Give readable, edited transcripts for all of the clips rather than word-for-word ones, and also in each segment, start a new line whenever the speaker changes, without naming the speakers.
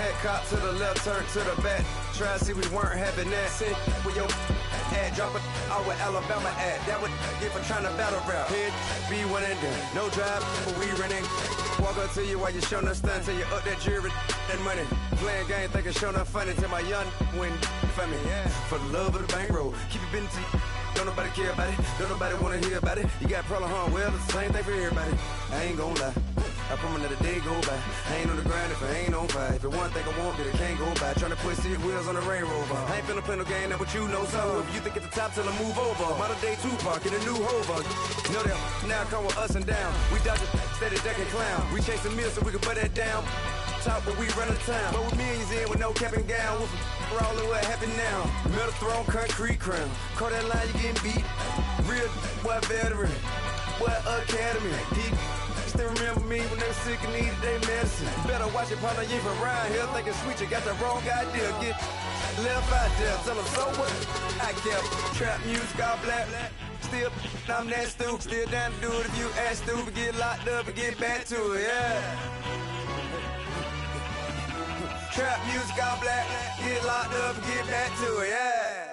head cop to the left, turn to the back. Try to see we weren't having that. Sit with your ad, drop it out with Alabama ad. That would get for trying to battle rap. Head, be one and done. No drive, but we running. Walk up to you while you showing us stunts. Till you up that jury, that money. Playing game, thinking showing up funny. Till my young win for me. Yeah. For the love of the bankroll. Keep it busy. Don't nobody care about it. Don't nobody wanna hear about it. You got problem, huh? Well, it's the same thing for everybody. I ain't gon' lie. I promise let a day go by. I ain't on the grind if I ain't on fire. If it one thing I want, then it can't go by. Tryna put seat wheels on the Range Rover. I ain't finna play no game, that what you know. So if you think at the top till I move over. Modern day Tupac in a new Hova. Know that now come with us and down. We dodge it, steady ducking clown. We chasing meals so we can put that down. Top, but we run the town. But with millions in with no cap and gown. We're all in what happened now. Metal throne, concrete crown. Call that line, you getting beat. Real, what veteran. What academy. Deep. Still remember me when they were sick and needed their medicine. Better watch it, partner, you ain't from around here thinking sweet, you got the wrong idea. Get left out there, tell them so what? I kept trap music all black. Still, I'm that stupid. Still down to do it if you ask stupid. Get locked up and get back to it, yeah. Trap music all black. Get locked up and get back to it, yeah.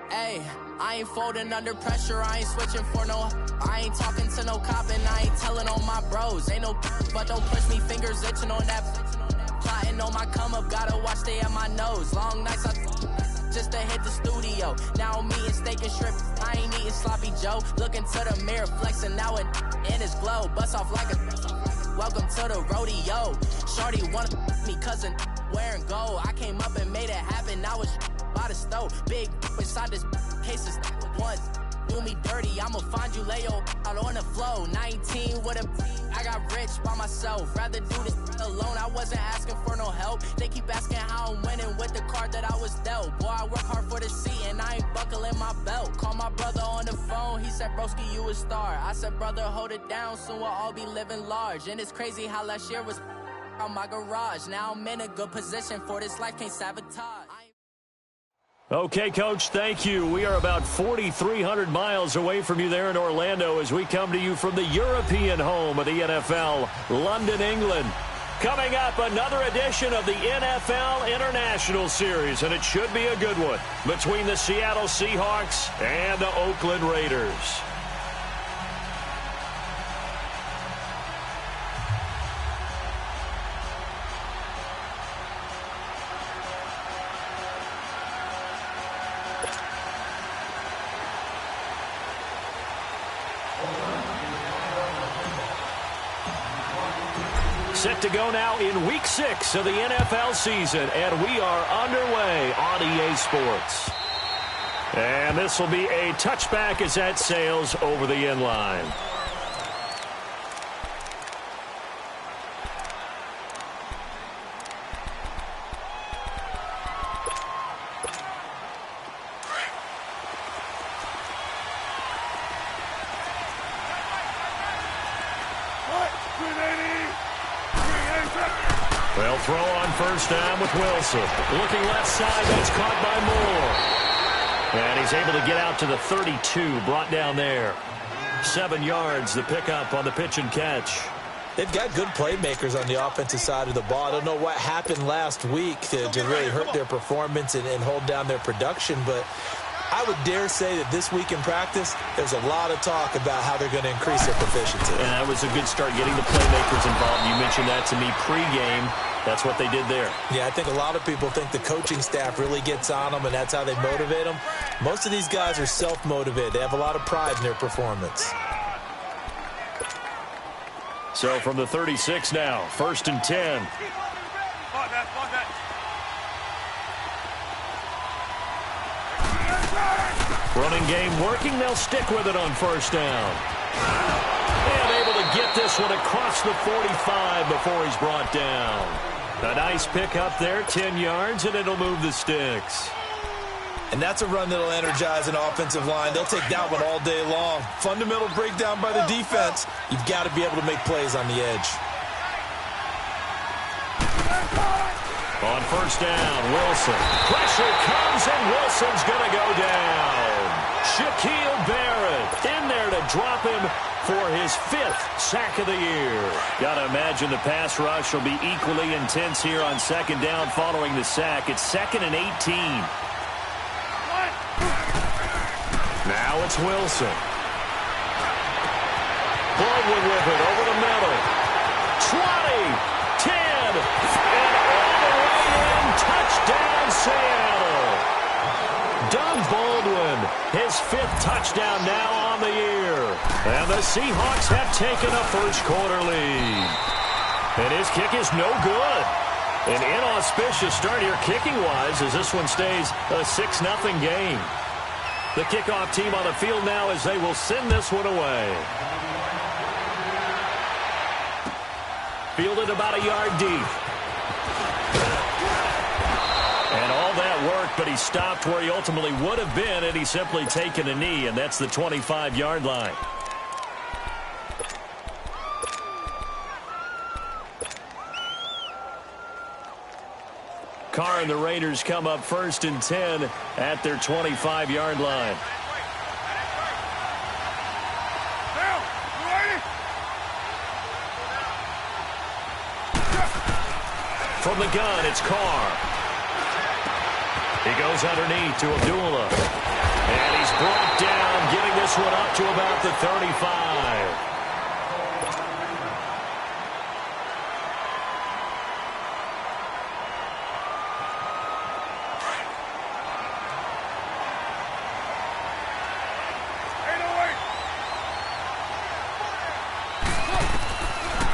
Hey, I ain't folding under pressure, I ain't switching for no. I ain't talking to no cop and I ain't telling on my bros. Ain't no but don't push me, fingers itching on that. Plotting on my come up, gotta watch stay at my nose. Long nights I just to hit the studio. Now I'm eating steak and shrimp, I ain't eating sloppy Joe. Looking to the mirror, flexing now and in his glow. Bust off like a welcome to the rodeo. Shorty wanna me cousin wearing gold. I came up and made it happen, I was by the stove. Big inside this case is once. Do me dirty, I'ma find you, lay your out on the flow. 19 with a I got rich by myself. Rather do this alone, I wasn't asking for no help. They keep asking how I'm winning with the card that I was dealt. Boy, I work hard for the seat and I ain't buckling my belt. Call my brother on the phone, he said, broski, you a star. I said, brother, hold it down, soon we'll all be living large. And it's crazy how last year was on my garage. Now I'm in a good position for this life, can't sabotage.
Okay, Coach, thank you. We are about 4,300 miles away from you there in Orlando as we come to you from the European home of the NFL, London, England. Coming up, another edition of the NFL International Series, and it should be a good one, between the Seattle Seahawks and the Oakland Raiders. Set to go now in Week 6 of the NFL season, and we are underway on EA Sports. And this will be a touchback as that sails over the end line. They'll throw on first down with Wilson. Looking left side, that's caught by Moore. And he's able to get out to the 32, brought down there. 7 yards, the pickup on the pitch and catch.
They've got good playmakers on the offensive side of the ball. I don't know what happened last week to really hurt their performance and hold down their production, but I would dare say that this week in practice, there's a lot of talk about how they're going to increase their proficiency.
And that was a good start, getting the playmakers involved. You mentioned that to me pregame. That's what they did there.
Yeah, I think a lot of people think the coaching staff really gets on them, and that's how they motivate them. Most of these guys are self-motivated. They have a lot of pride in their performance.
So from the 36 now, 1st and 10. Running game working. They'll stick with it on first down. And able to get this one across the 45 before he's brought down. A nice pickup there, 10 yards, and it'll move the sticks.
And that's a run that'll energize an offensive line. They'll take that one all day long. Fundamental breakdown by the defense. You've got to be able to make plays on the edge.
On first down, Wilson. Pressure comes, and Wilson's going to go down. Shaquille Barrett in there to drop him for his 5th sack of the year. Got to imagine the pass rush will be equally intense here on second down following the sack. It's 2nd and 18. Now it's Wilson. Baldwin with it over the middle. 20, 10, and all the way in. Touchdown, Seattle. Doug Baldwin, his 5th touchdown now on the year. And the Seahawks have taken a first-quarter lead. And his kick is no good. An inauspicious start here kicking-wise as this one stays a 6-0 game. The kickoff team on the field now as they will send this one away. Fielded about a yard deep. And all that worked, but he stopped where he ultimately would have been had he simply taken a knee, and that's the 25-yard line. Carr and the Raiders come up 1st and 10 at their 25-yard line. From the gun, it's Carr. He goes underneath to Abdullah. And he's brought down, getting this one up to about the 35.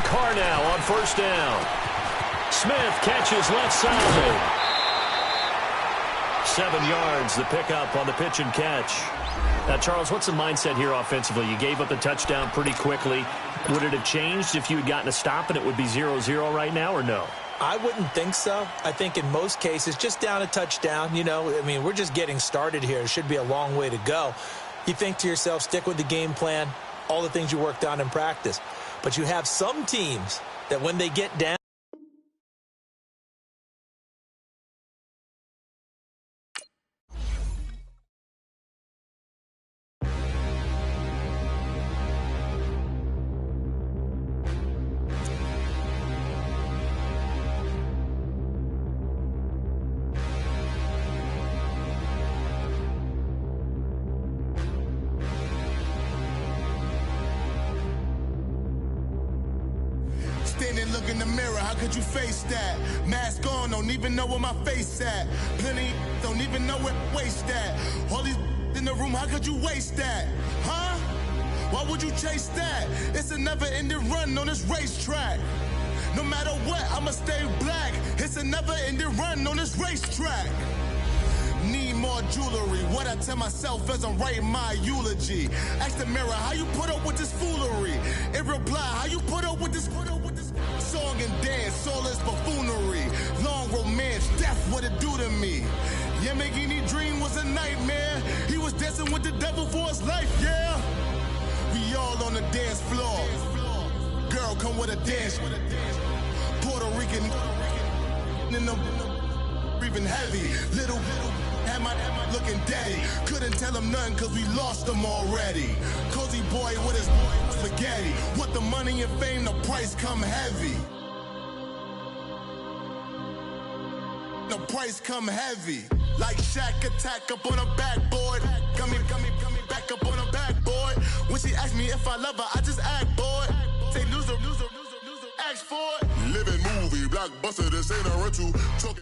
Carr now on first down. Smith catches left side. 7 yards, the pickup on the pitch and catch. Now, Charles, what's the mindset here offensively? You gave up the touchdown pretty quickly. Would it have changed if you had gotten a stop and it would be 0-0 right now, or no?
I wouldn't think so. I think in most cases, just down a touchdown, you know, I mean, we're just getting started here. It should be a long way to go. You think to yourself, stick with the game plan, all the things you worked on in practice. But you have some teams that when they get down,
Look in the mirror, how could you face that? Mask on, don't even know where my face at. Plenty don't even know where waste at. All these in the room, how could you waste that? Huh? Why would you chase that? It's a never-ending run on this racetrack. No matter what, I'ma stay black. It's a never-ending run on this racetrack. Need more jewelry. What I tell myself as I'm writing my eulogy. Ask the mirror, how you put up with this foolery? It reply, how you put up with this song and dance, all this buffoonery. Long romance, death, what it do to me? Yamagini dream was a nightmare. He was dancing with the devil for his life, yeah. We all on the dance floor. Girl, come with a dance. Puerto Rican in the breathing heavy. Little am I looking daddy. Couldn't tell him nothing cause we lost him already. Cozy boy with his spaghetti. Want the money and fame, the price come heavy. The price come heavy. Like Shaq attack up on a backboard. Got me back up on a backboard. When she asked me if I love her, I just act bored. Say loser, ask for it. Living movie, blockbuster, this ain't a rental. Talking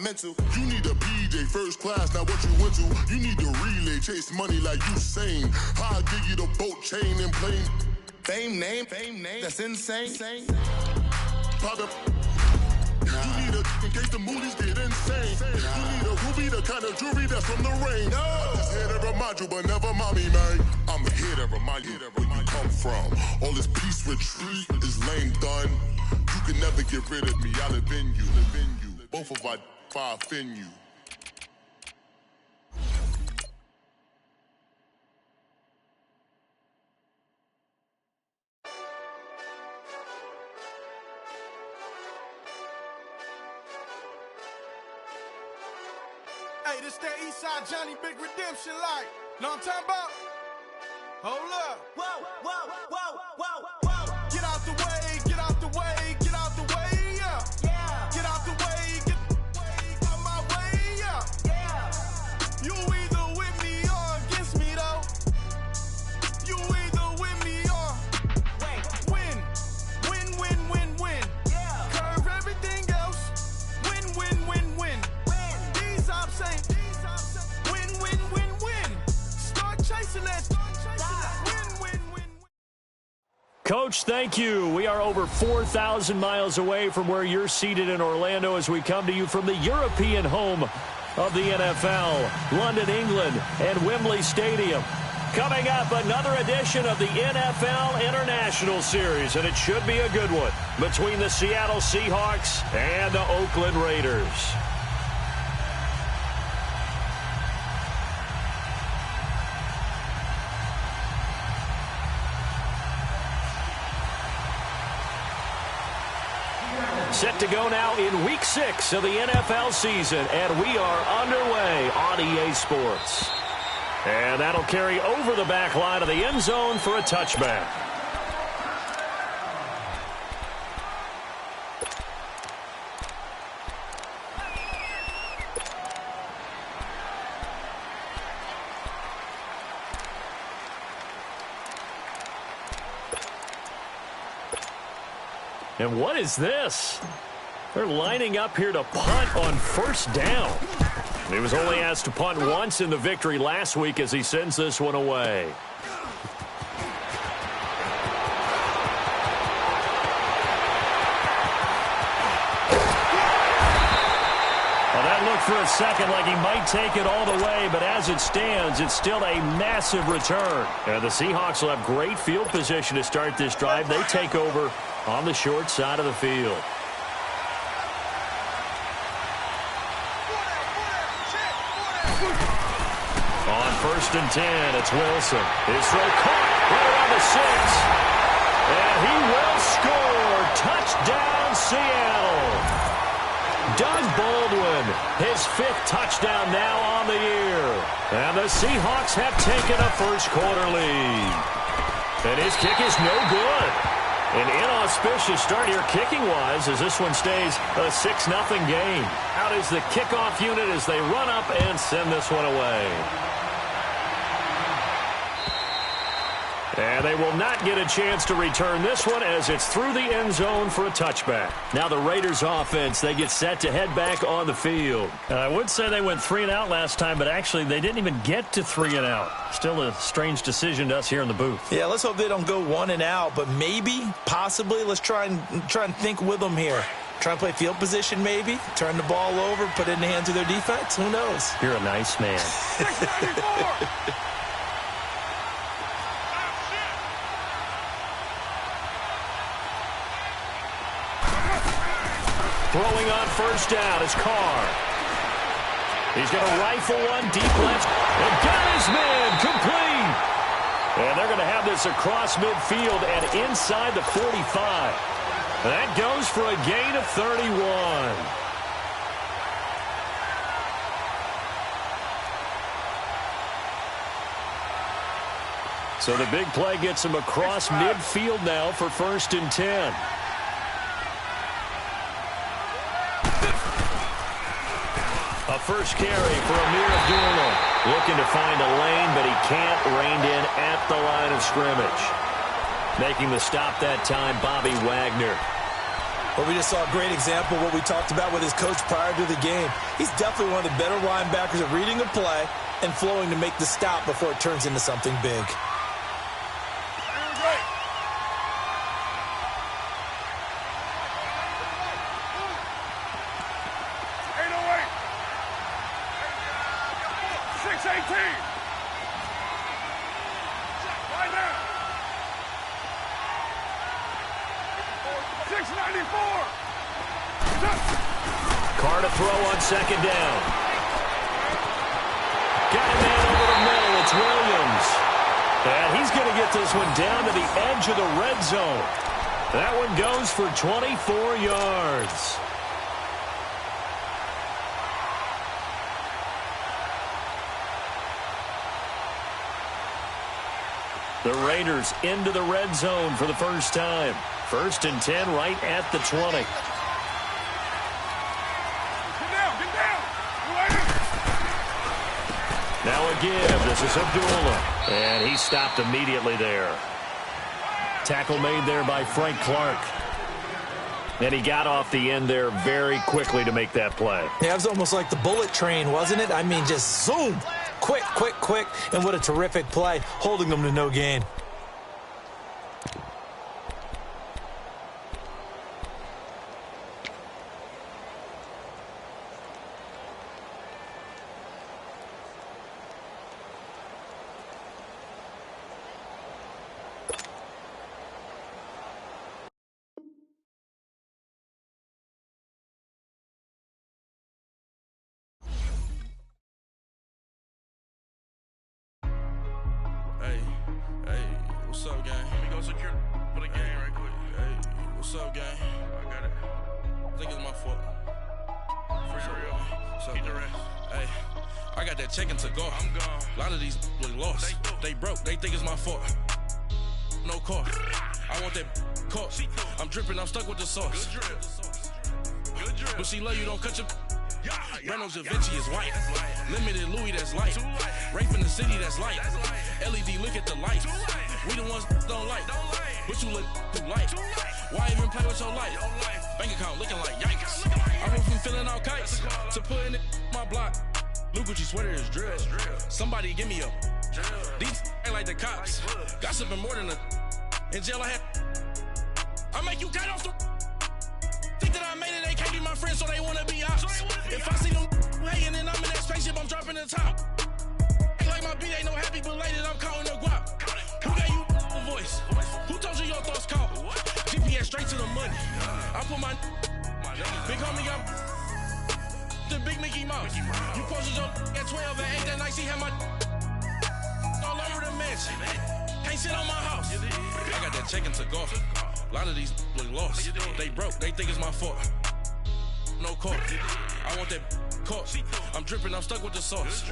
mental. You need a BJ first class, not what you went to. You need to relay, chase money like Usain. I'll give you the boat, chain, and plane. Fame name, that's insane. Pop up. You need a in case the movies get insane. You need a ruby, the kind of jewelry that's from the rain. I'm just here to remind you, but never mommy, man. I'm here to remind you where you come from. All this peace retreat is lame done. You can never get rid of me. I live in you. Both of our five in you. Hey, this that Eastside Johnny Big Redemption like. Know what I'm talking about? Hold up. Whoa, whoa, whoa, whoa, whoa. Get out the way, get out the way, get out the way, yeah. Yeah. Get out the way, get out my way, yeah. Yeah. You either with me or against me, though. You either with me or win. Win, win, win, win. Yeah. Curve everything else. Win, win, win, win. These ops ain't. Win, win, win, win. Start chasing that.
Coach, thank you. We are over 4,000 miles away from where you're seated in Orlando as we come to you from the European home of the NFL, London, England, and Wembley Stadium. Coming up, another edition of the NFL International Series, and it should be a good one, between the Seattle Seahawks and the Oakland Raiders. Set to go now in Week 6 of the NFL season, and we are underway on EA Sports. And that'll carry over the back line of the end zone for a touchback. And what is this? They're lining up here to punt on first down. He was only asked to punt once in the victory last week as he sends this one away. Well, that looked for a second like he might take it all the way, but as it stands, it's still a massive return. And the Seahawks will have great field position to start this drive. They take over on the short side of the field. On 1st and 10, it's Wilson. His throw caught right around the 6. And he will score. Touchdown, Seattle. Doug Baldwin, his 5th touchdown now on the year. And the Seahawks have taken a first-quarter lead. And his kick is no good. An inauspicious start here kicking-wise as this one stays a 6-0 game. Out is the kickoff unit as they run up and send this one away. And they will not get a chance to return this one as it's through the end zone for a touchback. Now the Raiders offense, they get set to head back on the field. I would say they went 3 and out last time, but actually they didn't even get to 3 and out. Still a strange decision to us here in the booth.
Yeah, let's hope they don't go 1 and out, but maybe, possibly, let's try and think with them here. Try and play field position maybe, turn the ball over, put it in the hands of their defense. Who knows?
You're a nice man. Throwing on first down is Carr. He's going to rifle one deep left. And got his man complete. And they're going to have this across midfield and inside the 45. That goes for a gain of 31. So the big play gets him across midfield now for 1st and 10. A first carry for Amir Abdullah. Looking to find a lane, but he can't. Reined in at the line of scrimmage. Making the stop that time, Bobby Wagner.
Well, we just saw a great example of what we talked about with his coach prior to the game. He's definitely one of the better linebackers at reading a play and flowing to make the stop before it turns into something big.
Carr to throw on second down. Got a man over the middle. It's Williams. And he's going to get this one down to the edge of the red zone. That one goes for 24 yards. The Raiders into the red zone for the first time. 1st and 10 right at the 20.
Get down.
Now a give. This is Abdullah. And he stopped immediately there. Tackle made there by Frank Clark. And he got off the end there very quickly to make that play.
Yeah, it was almost like the bullet train, wasn't it? I mean, just zoom. Quick. And what a terrific play, holding them to no gain.
Hey, what's up, gang? Let me go secure for the game right quick. Hey, what's up, gang? I got it. I think it's my fault. For real. What's up, keep the rest. Hey, I got that check-in to go. I'm gone. A lot of these look lost. They broke. They think it's my fault. No car. I want that car. I'm dripping. I'm stuck with the sauce. Good drip. But she love you. Don't cut your... Reynolds Da Vinci is white. Limited Louis, that's light. Rape in the city, that's light. LED, look at the light. We the ones don't like. But you look too light. Why even play with your life? Bank account looking like yikes. I went from feeling all kites to putting it in my block. Blue Gucci sweater is drill. Somebody give me a. These ain't like the cops. Gossiping more than a. In jail I had. I make you cut off the. Think that I made it, they can't be my friends, so they wanna be ops. If I see them hating and I'm in that spaceship, I'm dropping the top. Ain't like my beat, ain't no happy belated, I'm counting the guap. Who gave you a voice? Who told you your thoughts count? GPS straight to the money. I put my big homie got the big Mickey Mouse. You posted your at 12 and 8 that night, she had my all over the mansion. Can't sit on my house. I got that check-in to go. A lot of these look lost. They broke. They think it's my fault. No car. I want that car. I'm dripping. I'm stuck with the sauce.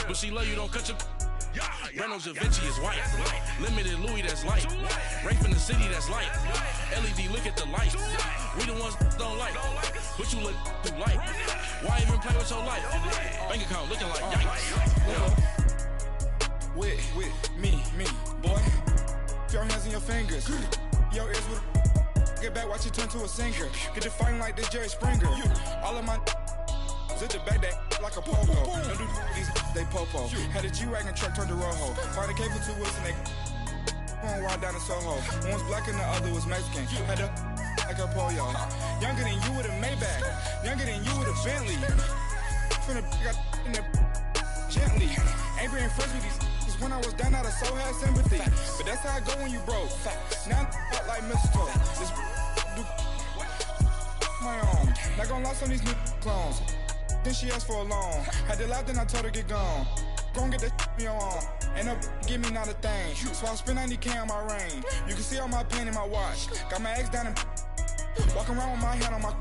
But she love you. Don't cut your... Reynolds Da Vinci is white. Limited Louis, that's light. Rape in the city, that's light. LED, look at the light. We the ones don't like. But you look too light. Why even play with your life? Bank account looking like yikes.
With me, boy. Your hands and your fingers. Your ears with get back, watch you turn to a singer. Get to fighting like this Jerry Springer. All of my zip the back that like a pogo. Don't do these they popo. Had a G-Wagon truck turned to Rojo. Find a cable 2 wheels and they going wild down in Soho. One was black and the other was Mexican. Had a like a pollo. Younger than you with a Maybach. Younger than you with a Bentley. From the got in the gently. Ain't being friends with these. When I was down, I so had sympathy. But that's how I go when you broke. Now I'm like mistletoe. This do my own. Not gonna lie on these new clones. Then she asked for a loan. Had to laugh, then I told her get gone. Gon' get that me on. Ain't no give me not a thing. So I spend 90K on my range. You can see all my pain in my watch. Got my ex down and walking around with my hand on my.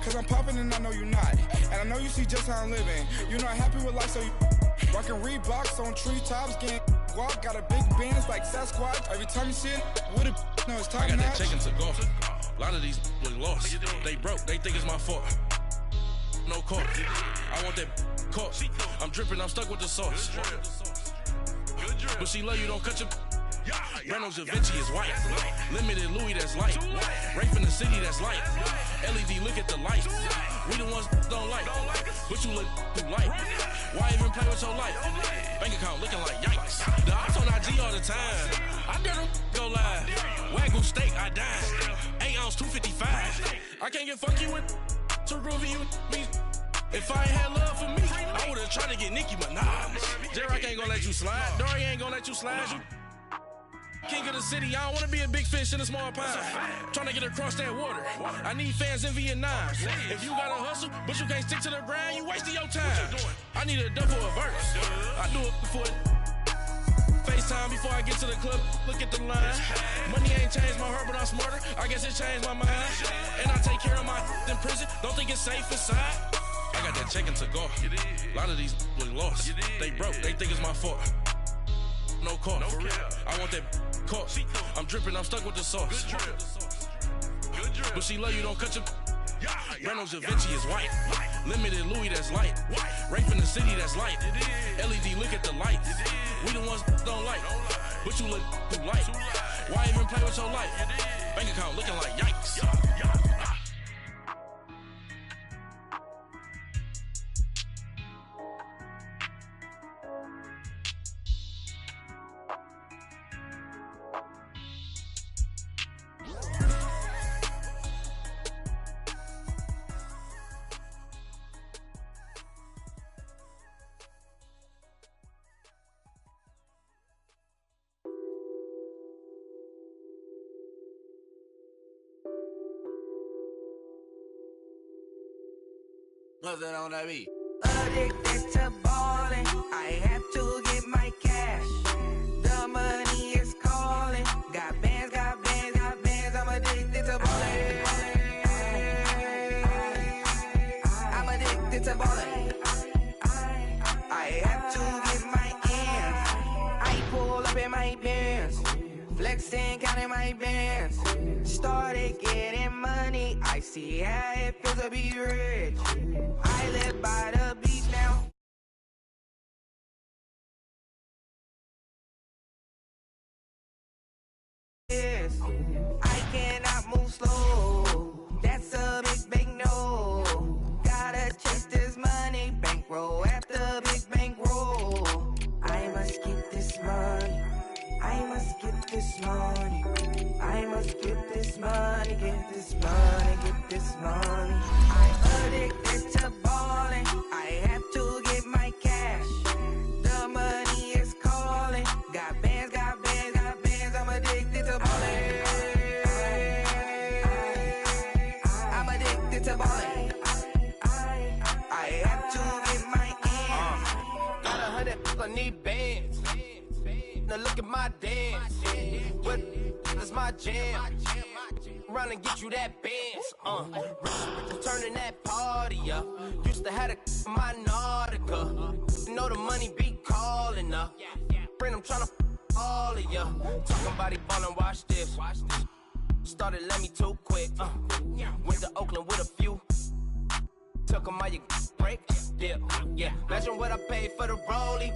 Cause I'm popping and I know you not. And I know you see just how I'm living. You're not happy with life, so you. Rockin' Reeboks on treetops, getting walk, got a big bands like Sasquatch. Every time you see it, with a no, it's time.
I got that check-in to go. A lot of these look lost. They broke. They think it's my fault. No car. I want that car. I'm dripping. I'm stuck with the sauce. But she love you. Don't cut your. Reynolds Da Vinci is white. Limited Louis, that's light. Rape in the city, that's light. LED, look at the light. We the ones don't like. But you look too light. Why even play with your life? Bank account looking like yikes. The ops on IG all the time. I dare them go live. Wagyu steak, I died. 8 ounce, 255. I can't get funky with too groovy you me. If I ain't had love for me, I would've tried to get Nicki Minaj. J-Rock ain't gonna let you slide. Dory ain't gonna let you slide. King of the city, I don't wanna be a big fish in a small pond. Trying to get across that water. I need fans in Vietnam. If you gotta hustle, but you can't stick to the grind, you wasting your time. I need a double a verse. I do it for FaceTime before I get to the club. Look at the line. Money ain't changed my heart, but I'm smarter. I guess it changed my mind. And I take care of my in prison. Don't think it's safe inside. I got that check-in to go. A lot of these look lost. They broke. They think it's my fault. no car. For real. I want that caught. I'm dripping, I'm stuck with the sauce. Good drip. But she love you, don't cut your. Reynolds Da Vinci is white. Limited Louis, that's light. Rape in the city, that's light. LED, look at the lights. We the ones don't like. But you look too light. Why even play with your life? Bank account looking like yikes.
What's that on that beat?
Addicted to ballin', I have to get my cash. The money is calling. Got bands, got bands, got bands. I'm addicted to ballin'. I'm addicted to ballin'. I have to get my ends. I pull up in my bands, flexing, counting my bands. Started getting money. I see how it feels to be rich. I live by the beach now. Yes, I cannot move slow. That's a big no. Gotta chase this money, bankroll after big bankroll. I must get this money. I must get this money. I must get this money, get this money, get this money. I'm addicted to ballin'. I have to get my cash. The money is calling. Got bands, got bands, got bands. I'm addicted to ballin'. I'm addicted to ballin'. I have to get my ends.
Got 100, I need bands. Now look at my dance. What is my jam? Run and get you that bands. Turning that party up. Used to have a my Nautica. You know the money be calling up. Friend, I'm tryna all of ya. Talking about it, ballin', watch this. Started let me too quick. Went to Oakland with a few. Took 'em all you break. Dip. Yeah. Imagine what I paid for the rollie.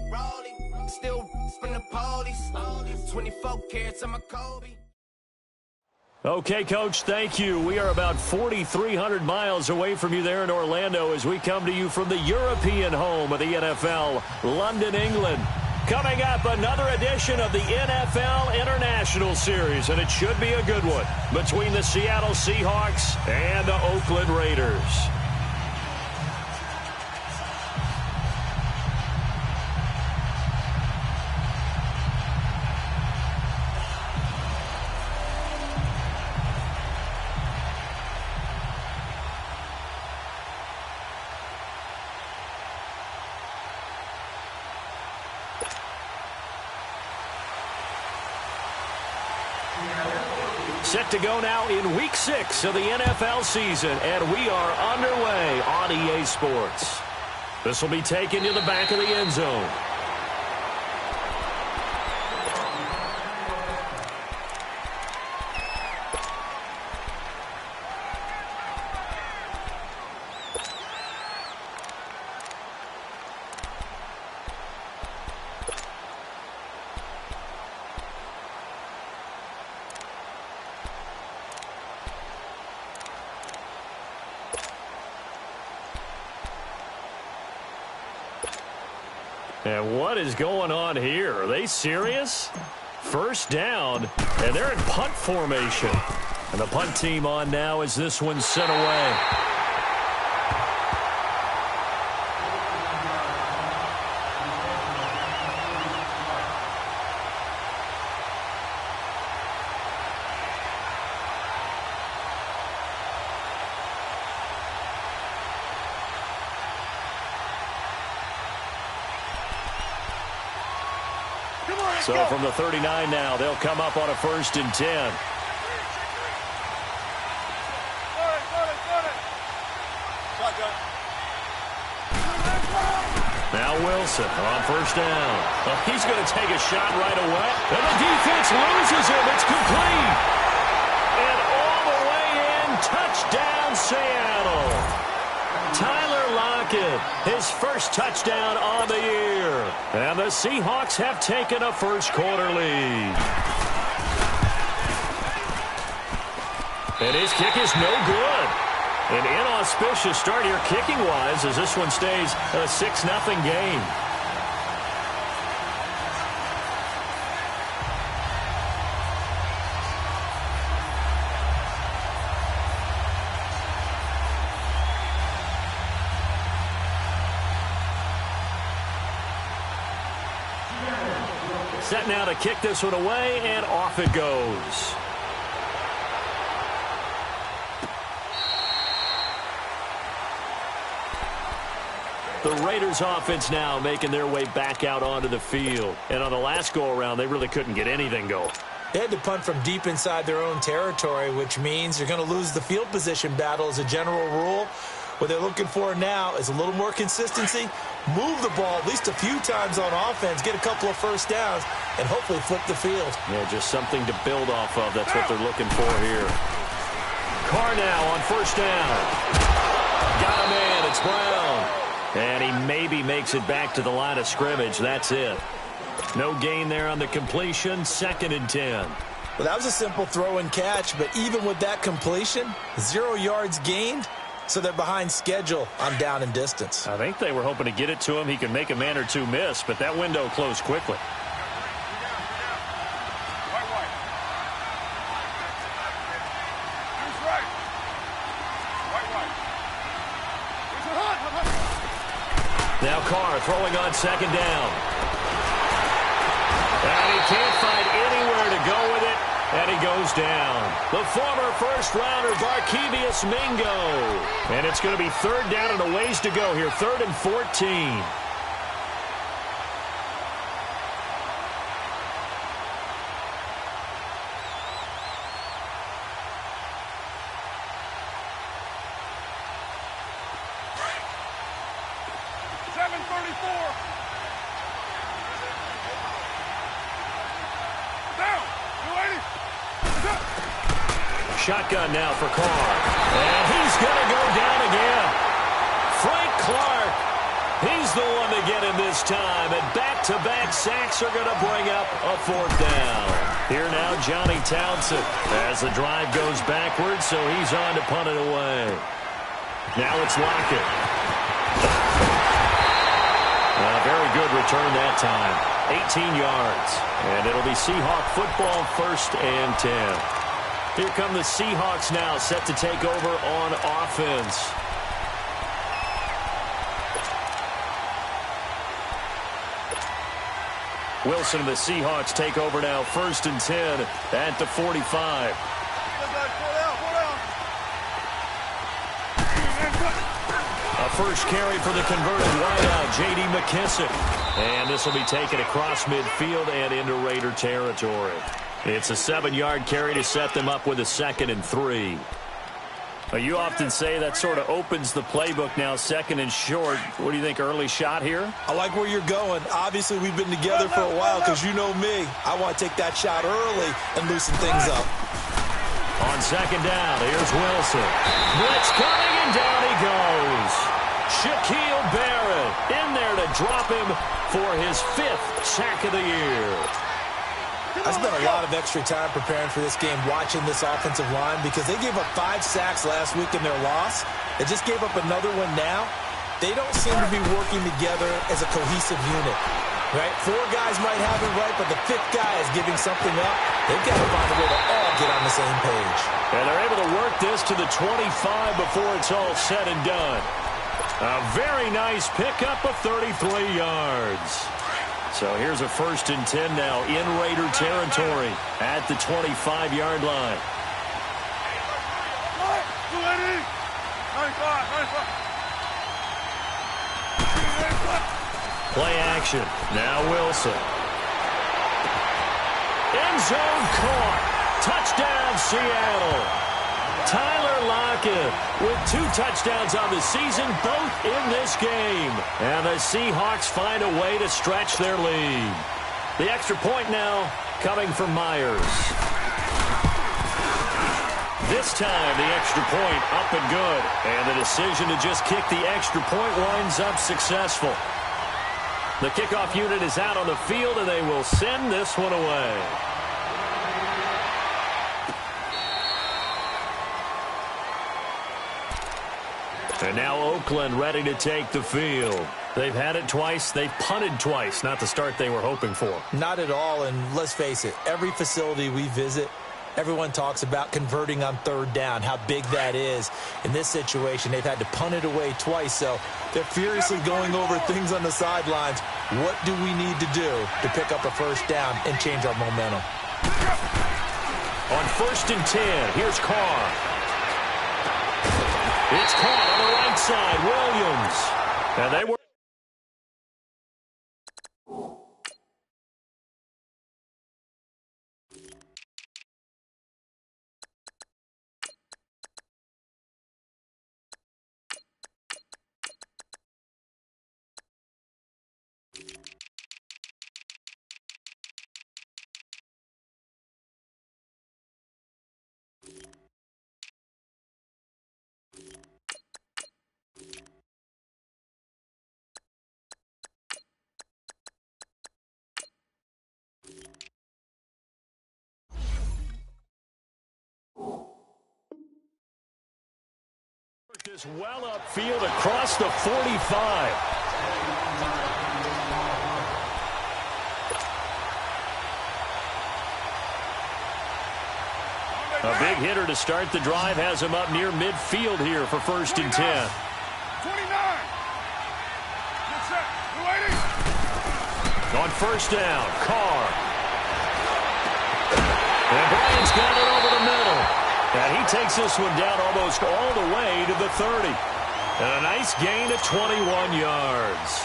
Still in the police. 24 carats on my Kobe.
Okay, Coach, thank you. We are about 4,300 miles away from you there in Orlando as we come to you from the European home of the NFL, London, England. Coming up, another edition of the NFL International Series, and it should be a good one between the Seattle Seahawks and the Oakland Raiders. Set to go now in Week 6 of the NFL season, and we are underway on EA Sports. This will be taken to the back of the end zone. And what is going on here? Are they serious? First down, and they're in punt formation. And the punt team on now as this one's sent away. So from the 39 now, they'll come up on a 1st and 10. Now Now Wilson on first down. Well, he's going to take a shot right away. And the defense loses him. It's complete. And all the way in, touchdown Seattle. Tyler Lockett, his first touchdown on the year. And the Seahawks have taken a first-quarter lead. And his kick is no good. An inauspicious start here kicking-wise as this one stays a 6-0 game. Set now to kick this one away, and off it goes. The Raiders offense now making their way back out onto the field. And on the last go-around, they really couldn't get anything going.
They had to punt from deep inside their own territory, which means you're going to lose the field position battle as a general rule. What they're looking for now is a little more consistency, move the ball at least a few times on offense, get a couple of first downs, and hopefully flip the field.
Yeah, just something to build off of. That's what they're looking for here. Carr now on first down. Got a man. It's Brown. And he maybe makes it back to the line of scrimmage. That's it. No gain there on the completion. 2nd and 10.
Well, that was a simple throw and catch, but even with that completion, 0 yards gained, so they're behind schedule on down and distance.
I think they were hoping to get it to him. He could make a man or two miss, but that window closed quickly. Now Carr throwing on 2nd down. And he can't find anywhere to go with it, and he goes down. The former first-rounder, Barkevious Mingo. And it's going to be 3rd down and a ways to go here, 3rd and 14. Shotgun now for Carr. And he's going to go down again. Frank Clark, he's the one to get him this time. And back-to-back sacks are going to bring up a 4th down. Here now, Johnny Townsend as the drive goes backwards, so he's on to punt it away. Now it's Lockett. A very good return that time. 18 yards. And it'll be Seahawk football, 1st and 10. Here come the Seahawks now, set to take over on offense. Wilson and the Seahawks take over now, 1st and 10 at the 45. A first carry for the converted wideout, J.D. McKissick. And this will be taken across midfield and into Raider territory. It's a 7-yard carry to set them up with a 2nd and 3. You often say that sort of opens the playbook now, 2nd and short. What do you think, early shot here?
I like where you're going. Obviously, we've been together for a while because you know me. I want to take that shot early and loosen things up.
On 2nd down, here's Wilson. Blitz coming, and down he goes. Shaquille Barrett in there to drop him for his 5th sack of the year.
I spent a lot of extra time preparing for this game, watching this offensive line, because they gave up 5 sacks last week in their loss. They just gave up another one now. They don't seem to be working together as a cohesive unit, right? 4 guys might have it right, but the 5th guy is giving something up. They've got to find a way to all get on the same page.
And they're able to work this to the 25 before it's all said and done. A very nice pickup of 33 yards. So here's a 1st and 10 now in Raider territory at the 25-yard line. Play action. Now Wilson. End zone caught. Touchdown Seattle. Tyler Lockett second with 2 touchdowns on the season, both in this game. And the Seahawks find a way to stretch their lead. The extra point now coming from Myers. This time, the extra point up and good. And the decision to just kick the extra point winds up successful. The kickoff unit is out on the field, and they will send this one away. And now Oakland ready to take the field. They've had it twice. They've punted twice. Not the start they were hoping for.
Not at all, and let's face it, every facility we visit, everyone talks about converting on 3rd down, how big that is. In this situation, they've had to punt it away twice, so they're furiously going over things on the sidelines. What do we need to do to pick up a 1st down and change our momentum?
On 1st and 10, here's Carr. It's caught on the right side, Williams. And they were... This well upfield across the 45. A big hitter to start the drive has him up near midfield here for 1st and 10.
29. Get set. Waiting.
On 1st down, Carr. And Bryant's got it over the middle. And he takes this one down almost all the way to the 30. And a nice gain of 21 yards.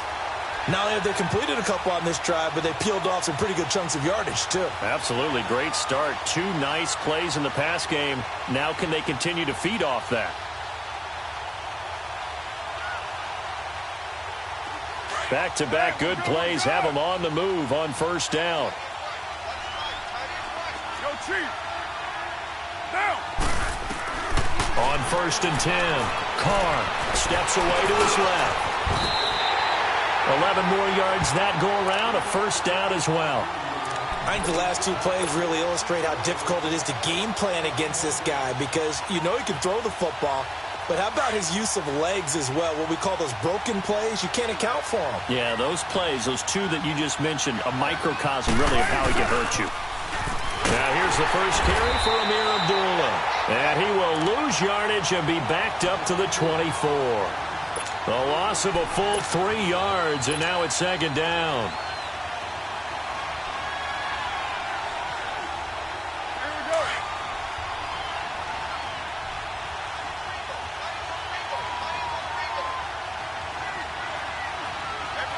Not only have they completed a couple on this drive, but they peeled off some pretty good chunks of yardage, too.
Absolutely. Great start. 2 nice plays in the pass game. Now can they continue to feed off that? Back-to-back good plays have them on the move on 1st down.
Yo, Chief. Down.
On 1st and 10, Carr steps away to his left. 11 more yards that go around, a 1st down as well.
I think the last 2 plays really illustrate how difficult it is to game plan against this guy because you know he can throw the football, but how about his use of legs as well? What we call those broken plays, you can't account for them.
Yeah, those plays, those 2 that you just mentioned, a microcosm really of how he can hurt you. Now here's the first carry for Amir Abdullah. And he will lose yardage and be backed up to the 24. A loss of a full 3 yards, and now it's 2nd down.
Here we go.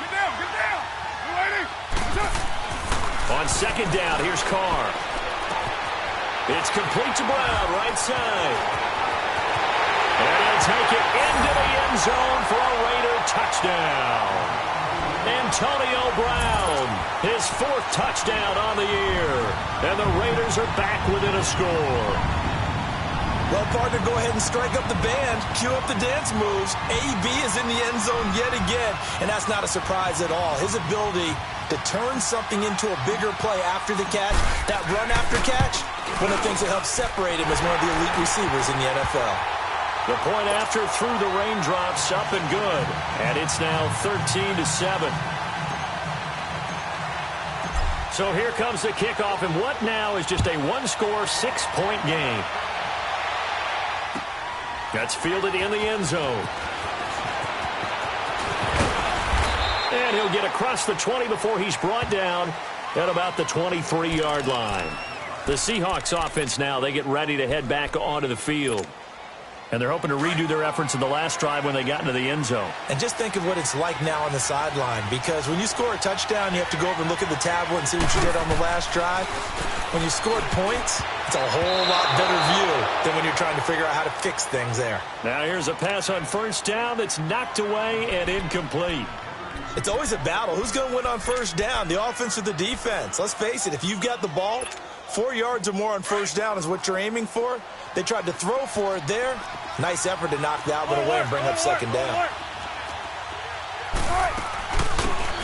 Get down, get down. You waiting?
On 2nd down, here's Carr. It's complete to Brown, right side. And he'll take it into the end zone for a Raider touchdown. Antonio Brown, his 4th touchdown on the year. And the Raiders are back within a score.
Well, partner, go ahead and strike up the band. Cue up the dance moves. AB is in the end zone yet again, and that's not a surprise at all. His ability to turn something into a bigger play after the catch, that run after catch, one of the things that helps separate him as one of the elite receivers in the NFL.
The point after through the raindrops, up and good. And it's now 13-7. So here comes the kickoff, and what now is just a 1-score, 6-point game. That's fielded in the end zone. And he'll get across the 20 before he's brought down at about the 23-yard line. The Seahawks offense now, they get ready to head back onto the field. And they're hoping to redo their efforts in the last drive when they got into the end zone.
And just think of what it's like now on the sideline, because when you score a touchdown, you have to go over and look at the tablet and see what you did on the last drive. When you scored points, it's a whole lot better view than when you're trying to figure out how to fix things there.
Now here's a pass on first down that's knocked away and incomplete.
It's always a battle. Who's going to win on first down, the offense or the defense? Let's face it, if you've got the ball, 4 yards or more on first down is what you're aiming for. They tried to throw for it there. Nice effort to knock that one away and bring up second down.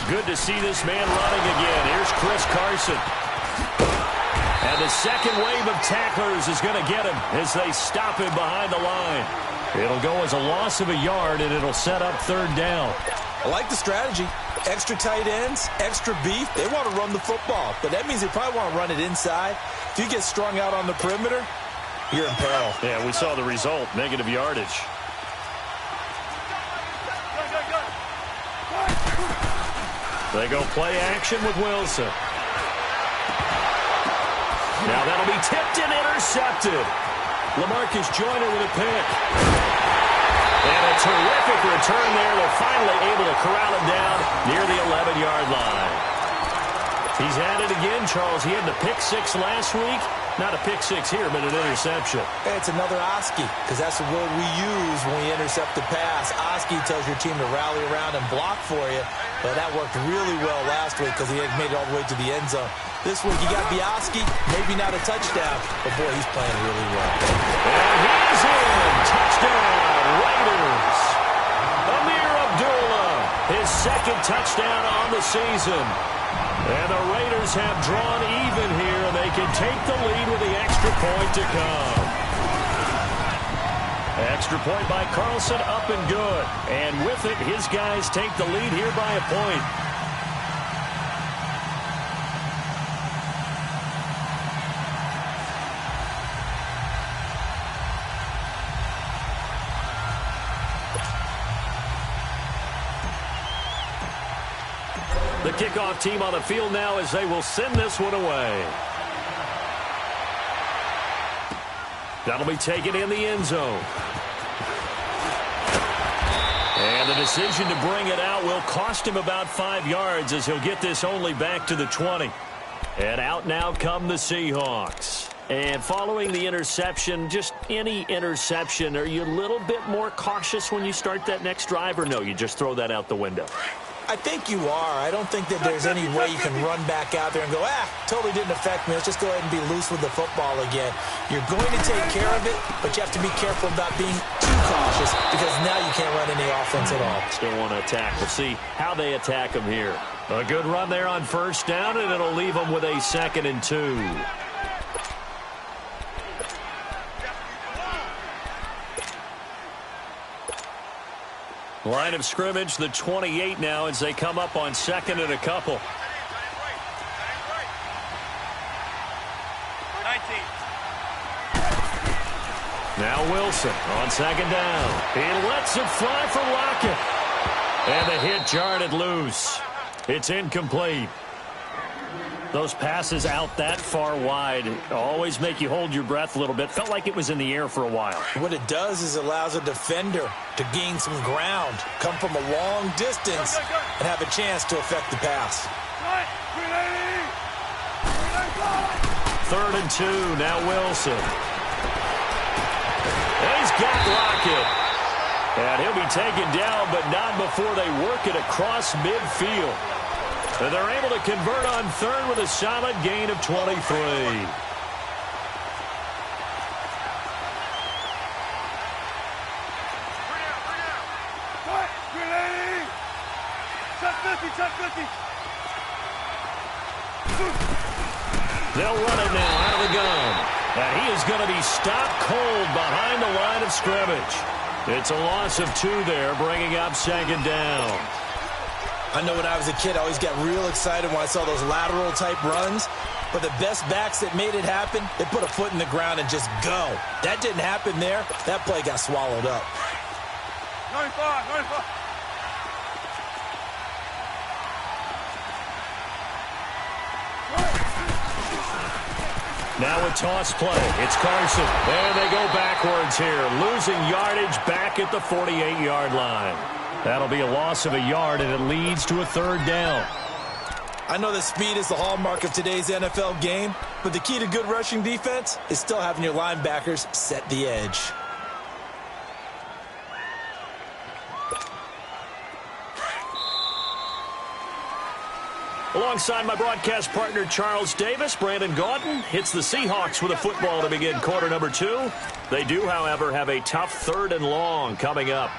Good to see this man running again. Here's Chris Carson. And the second wave of tacklers is going to get him as they stop him behind the line. It'll go as a loss of a yard, and it'll set up third down.
I like the strategy. Extra tight ends, extra beef. They want to run the football, but that means they probably want to run it inside. If you get strung out on the perimeter, you're in peril.
Yeah, we saw the result, negative yardage. They go play action with Wilson. Now that'll be tipped and intercepted. LaMarcus Joyner with a pick. And a terrific return there. They're finally able to corral him down near the 11-yard line. He's had it again, Charles. He had the pick six last week. Not a pick six here, but an interception.
Hey, it's another Oski, because that's the word we use when we intercept the pass. Oski tells your team to rally around and block for you. But that worked really well last week because he had made it all the way to the end zone. This week you got Oski, maybe not a touchdown, but boy, he's playing really well.
And he's in. Touchdown, Raiders. Amir Abdullah, his second touchdown on the season. And the Raiders have drawn even here, and they can take the lead with the extra point to come. Extra point by Carlson, up and good. And with it, his guys take the lead here by a point. The kickoff team on the field now as they will send this one away. That'll be taken in the end zone. And the decision to bring it out will cost him about 5 yards as he'll get this only back to the 20. And out now come the Seahawks. And following the interception, just any interception, are you a little bit more cautious when you start that next drive, or no, you just throw that out the window?
I think you are. I don't think that there's any way you can run back out there and go, totally didn't affect me. Let's just go ahead and be loose with the football again. You're going to take care of it, but you have to be careful about being too cautious because now you can't run any offense at all.
Still want to attack. We'll see how they attack him here. A good run there on first down, and it'll leave them with a 2nd and 2. Line of scrimmage, the 28 now as they come up on 2nd and a couple.
19.
Now Wilson on 2nd down. He lets it fly for Lockett. And the hit jarred it loose. It's incomplete. Those passes out that far wide always make you hold your breath a little bit. Felt like it was in the air for a while.
What it does is allows a defender to gain some ground, come from a long distance, and have a chance to affect the pass.
3rd and 2, now Wilson. He's got Lockett. And he'll be taken down, but not before they work it across midfield. And they're able to convert on 3rd with a solid gain of 23. They'll run it now out of the gun. And he is going to be stopped cold behind the line of scrimmage. It's a loss of 2 there, bringing up 2nd down.
I know when I was a kid, I always got real excited when I saw those lateral-type runs. But the best backs that made it happen, they put a foot in the ground and just go. That didn't happen there. That play got swallowed up.
95, 95.
Now a toss play. It's Carson. And they go backwards here. Losing yardage back at the 48-yard line. That'll be a loss of a yard, and it leads to a third down.
I know that speed is the hallmark of today's NFL game, but the key to good rushing defense is still having your linebackers set the edge.
Alongside my broadcast partner, Charles Davis, Brandon Gaudin hits the Seahawks with a football to begin quarter number 2. They do, however, have a tough third and long coming up.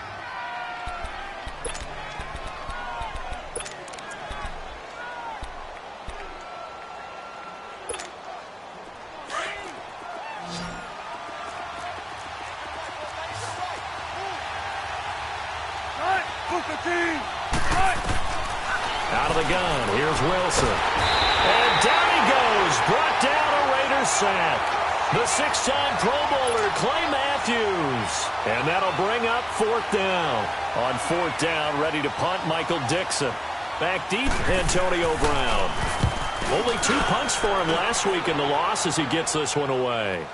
Out of the gun, here's Wilson. And down he goes, brought down a Raiders sack. The 6-time Pro Bowler, Clay Matthews. And that'll bring up fourth down. On fourth down, ready to punt, Michael Dixon. Back deep, Antonio Brown. Only 2 punts for him last week in the loss as he gets this one away.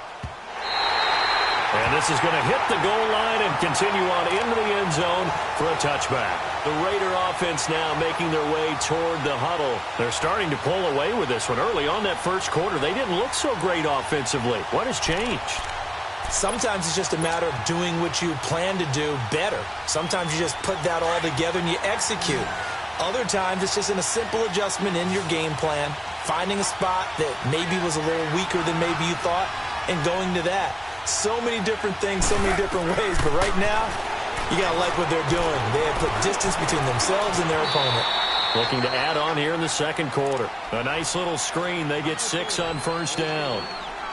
And this is going to hit the goal line and continue on into the end zone for a touchback. The Raider offense now making their way toward the huddle. They're starting to pull away with this one. Early on that first quarter, they didn't look so great offensively. What has changed?
Sometimes it's just a matter of doing what you plan to do better. Sometimes you just put that all together and you execute. Other times it's just a simple adjustment in your game plan, finding a spot that maybe was a little weaker than maybe you thought, and going to that. So many different things, so many different ways. But right now, you got to like what they're doing. They have put distance between themselves and their opponent.
Looking to add on here in the second quarter. A nice little screen. They get 6 on first down.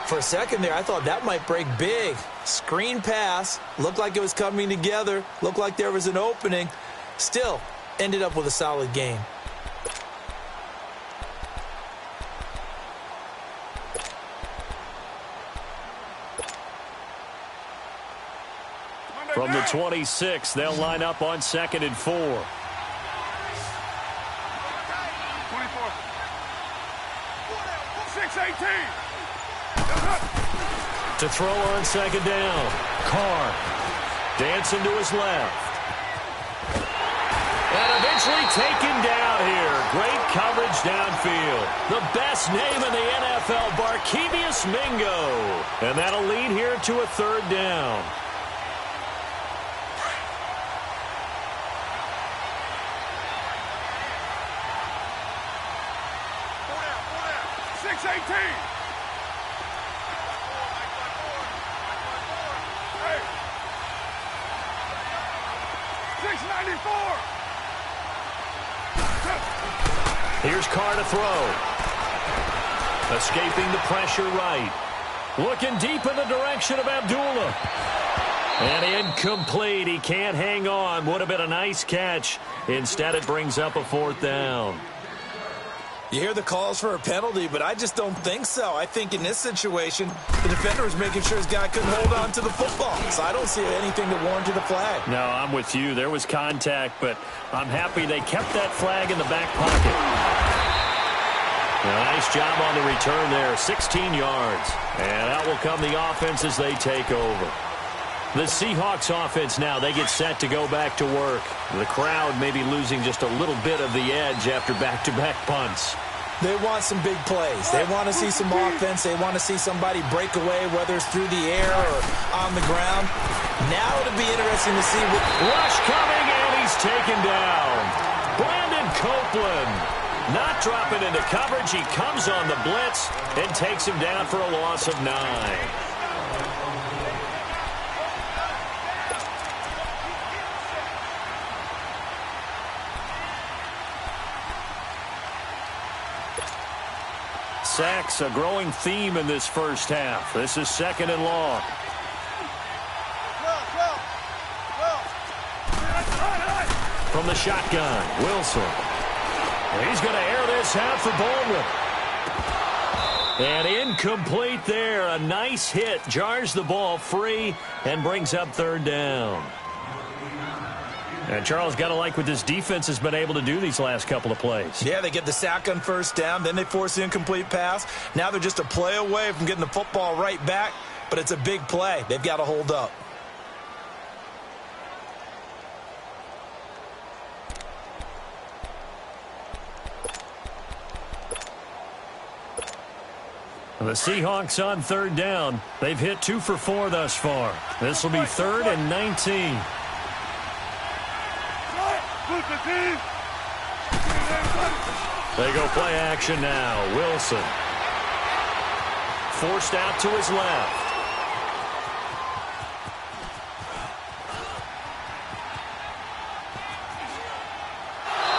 For a second there, I thought that might break big. Screen pass. Looked like it was coming together. Looked like there was an opening. Still, ended up with a solid game.
From the 26, they'll line up on 2nd and 4.
24.
To throw on 2nd down. Carr dancing to his left. And eventually taken down here. Great coverage downfield. The best name in the NFL, Barkevious Mingo. And that'll lead here to a third down. Here's Carr to throw. Escaping the pressure right. Looking deep in the direction of Abdullah. And incomplete. He can't hang on. Would have been a nice catch. Instead, it brings up a fourth down.
You hear the calls for a penalty, but I just don't think so. I think in this situation, the defender was making sure his guy couldn't hold on to the football. So I don't see anything that warranted a flag.
No, I'm with you. There was contact, but I'm happy they kept that flag in the back pocket. A nice job on the return there, 16 yards. And out will come the offense as they take over. The Seahawks offense now, they get set to go back to work. The crowd may be losing just a little bit of the edge after back-to-back punts.
They want some big plays. They want to see some offense. They want to see somebody break away, whether it's through the air or on the ground. Now it'll be interesting to see what...
Rush coming, and he's taken down. Brandon Copeland not dropping into coverage. He comes on the blitz and takes him down for a loss of 9. Sacks, a growing theme in this first half. This is 2nd and long. From the shotgun, Wilson. He's going to air this out for Baldwin. And incomplete there. A nice hit. Jars the ball free and brings up third down. And Charles, got to like what this defense has been able to do these last couple of plays.
Yeah, they get the sack on first down, then they force the incomplete pass. Now they're just a play away from getting the football right back, but it's a big play. They've got to hold up.
The Seahawks on third down. They've hit 2 for 4 thus far. This will be 3rd and 19. They go play action now. Wilson. Forced out to his left.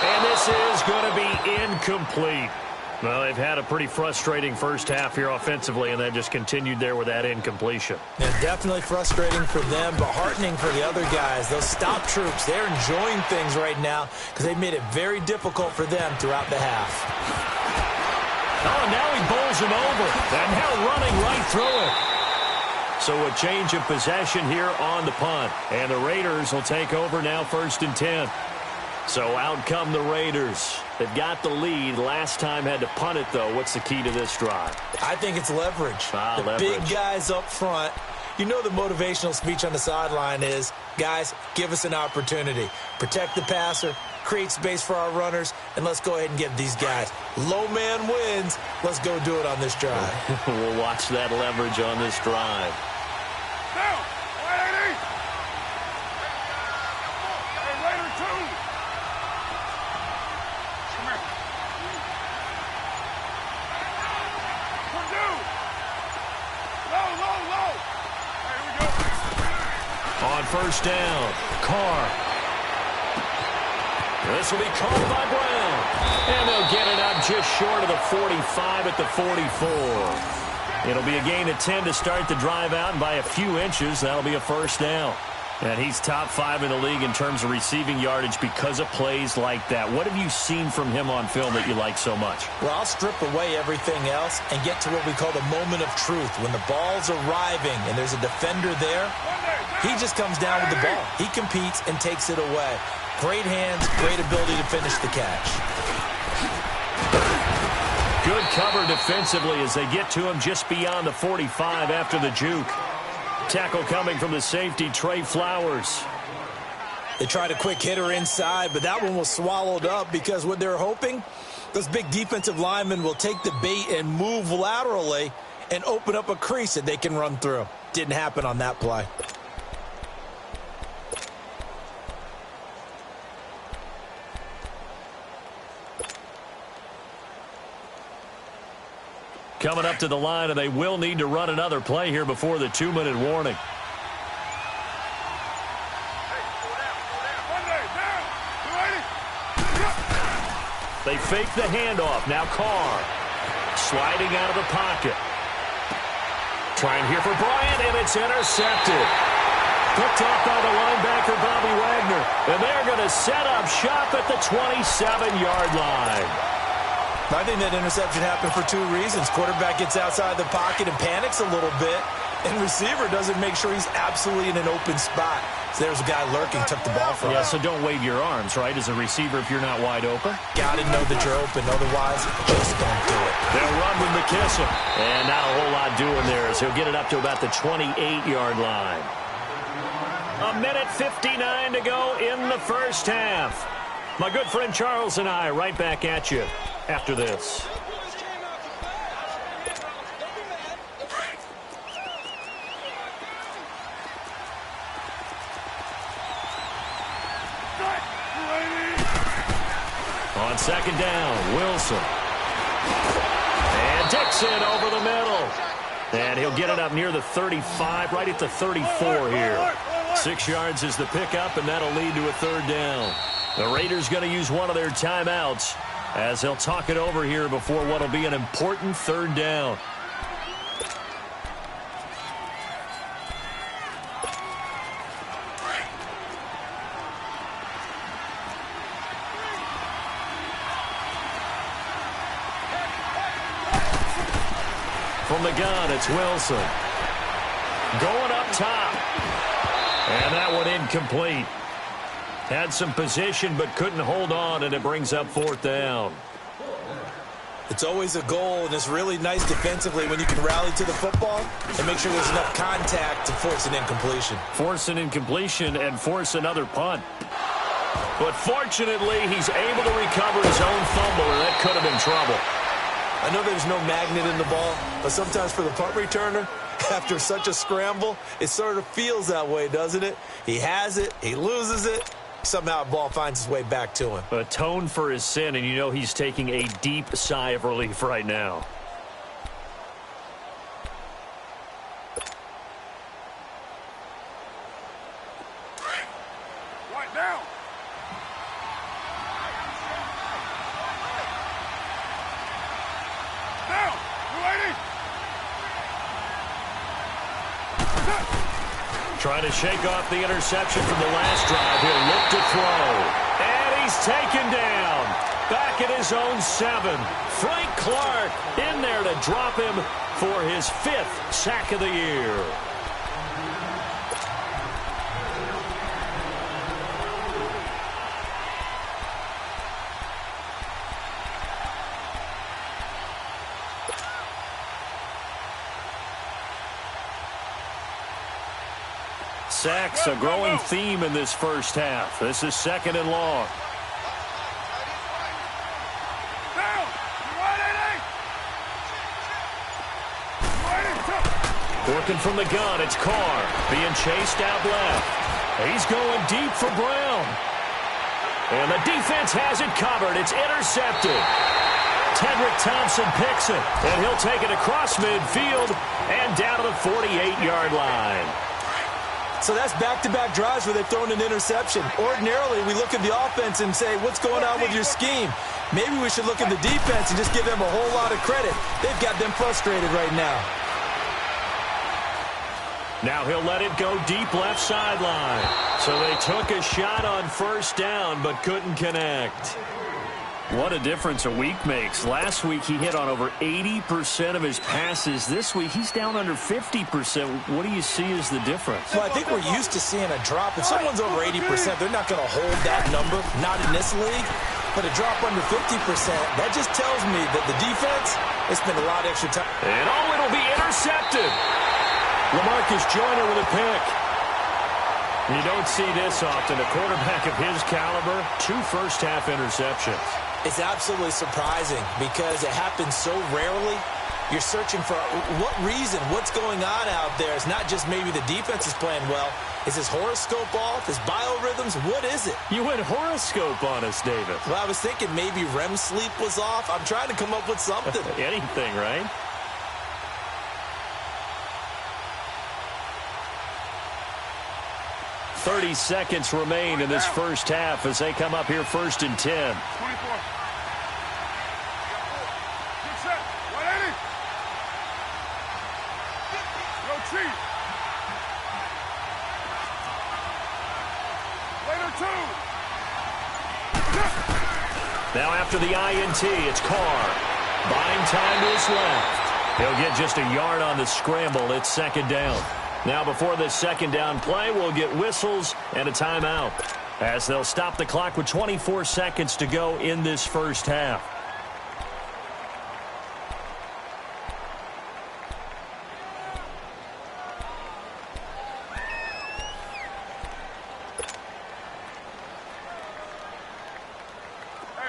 And this is going to be incomplete. Well, they've had a pretty frustrating first half here offensively, and they've just continued there with that incompletion.
Yeah, definitely frustrating for them, but heartening for the other guys. Those stop troops, they're enjoying things right now because they've made it very difficult for them throughout the half.
Oh, now he bowls him over, and now running right through it. So a change of possession here on the punt, and the Raiders will take over now 1st and 10. So out come the Raiders. They've got the lead. Last time had to punt it, though. What's the key to this drive?
I think it's leverage.
Leverage.
Big guys up front. You know the motivational speech on the sideline is, guys, give us an opportunity. Protect the passer, create space for our runners, and let's go ahead and give these guys. Low man wins. Let's go do it on this drive.
We'll watch that leverage on this drive.
Down! 180! Hey, Raider 2! Come here. Purdue! Low! Hey, here we go.
On first down, Carr. This will be called by Brown. And they'll get it up just short of the 45 at the 44. It'll be a gain of 10 to start the drive out, and by a few inches, that'll be a first down. And he's top 5 in the league in terms of receiving yardage because of plays like that. What have you seen from him on film that you like so much?
Well, I'll strip away everything else and get to what we call the moment of truth. When the ball's arriving and there's a defender there, he just comes down with the ball. He competes and takes it away. Great hands, great ability to finish the catch.
Good cover defensively as they get to him just beyond the 45 after the juke. Tackle coming from the safety, Trey Flowers.
They tried a quick hitter inside, but that one was swallowed up because what they're hoping, those big defensive linemen will take the bait and move laterally and open up a crease that they can run through. Didn't happen on that play.
Coming up to the line, and they will need to run another play here before the 2-minute warning. They fake the handoff. Now Carr sliding out of the pocket. Trying here for Bryant, and it's intercepted. Picked off by the linebacker, Bobby Wagner. And they're going to set up shop at the 27-yard line.
I think that interception happened for 2 reasons. Quarterback gets outside the pocket and panics a little bit, and receiver doesn't make sure he's absolutely in an open spot. So there's a guy lurking, took the ball from him.
Yeah, so don't wave your arms, right, as a receiver if you're not wide open.
Got to know that you're open. Otherwise, just don't do it.
They'll run with McKissick. And not a whole lot doing there as he'll get it up to about the 28-yard line. 1:59 to go in the first half. My good friend Charles and I right back at you after this. On second down, Wilson. And Dixon over the middle. And he'll get it up near the 35, right at the 34 here. 6 yards is the pickup, and that'll lead to a third down. The Raiders going to use one of their timeouts as they'll talk it over here before what will be an important third down. From the gun, it's Wilson. Going up top. And that one incomplete. Had some position but couldn't hold on, and it brings up 4th down.
It's always a goal, and it's really nice defensively when you can rally to the football and make sure there's enough contact to force an incompletion.
Force an incompletion and force another punt. But fortunately, he's able to recover his own fumble, and that could have been trouble.
I know there's no magnet in the ball, but sometimes for the punt returner, after such a scramble, it sort of feels that way, doesn't it? He has it, he loses it, somehow the ball finds its way back to him.
Atone for his sin, and you know he's taking a deep sigh of relief right now.
Right down. Down. 280.
Trying to shake off the interception from the last drive. He'll look to throw. And he's taken down. Back at his own 7. Frank Clark in there to drop him for his 5th sack of the year. Sacks, a growing theme in this first half. This is 2nd and long.
Down. 180.
Working from the gun, it's Carr being chased out left. He's going deep for Brown. And the defense has it covered. It's intercepted. Tedrick Thompson picks it, and he'll take it across midfield and down to the 48-yard line.
So that's back-to-back drives where they've thrown an interception. Ordinarily, we look at the offense and say, what's going on with your scheme? Maybe we should look at the defense and just give them a whole lot of credit. They've got them frustrated right now.
Now he'll let it go deep left sideline. So they took a shot on 1st down but couldn't connect. What a difference a week makes. Last week he hit on over 80% of his passes. This week he's down under 50%. What do you see as the difference?
Well, I think we're used to seeing a drop. If someone's over 80%, they're not going to hold that number, not in this league. But a drop under 50%, that just tells me that the defense has spent a lot of extra time.
And it'll be intercepted. LaMarcus Joyner with a pick. You don't see this often. A quarterback of his caliber, 2 first-half interceptions.
It's absolutely surprising because it happens so rarely. You're searching for what reason, what's going on out there. It's not just maybe the defense is playing well. Is his horoscope off? His biorhythms? What is it?
You went horoscope on us, David.
Well, I was thinking maybe REM sleep was off. I'm trying to come up with something.
Anything, right? .30 seconds remain in this first half as they come up here 1st and 10.
24. Good set. 180. No cheat. Later 2.
Now after the INT, it's Carr. Buying time to his left. He'll get just a yard on the scramble. It's 2nd down. Now before this 2nd down play, we'll get whistles and a timeout as they'll stop the clock with 24 seconds to go in this first half.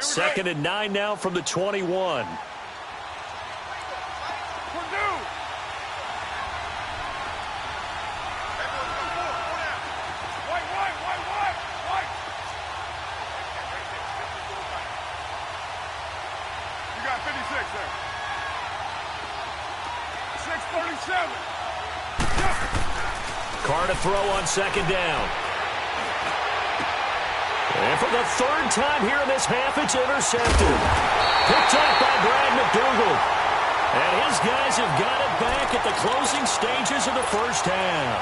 Second and 9 now from the 21. Carr to throw on 2nd down. And for the 3rd time here in this half, it's intercepted. Picked up by Brad McDougal. And his guys have got it back at the closing stages of the first half.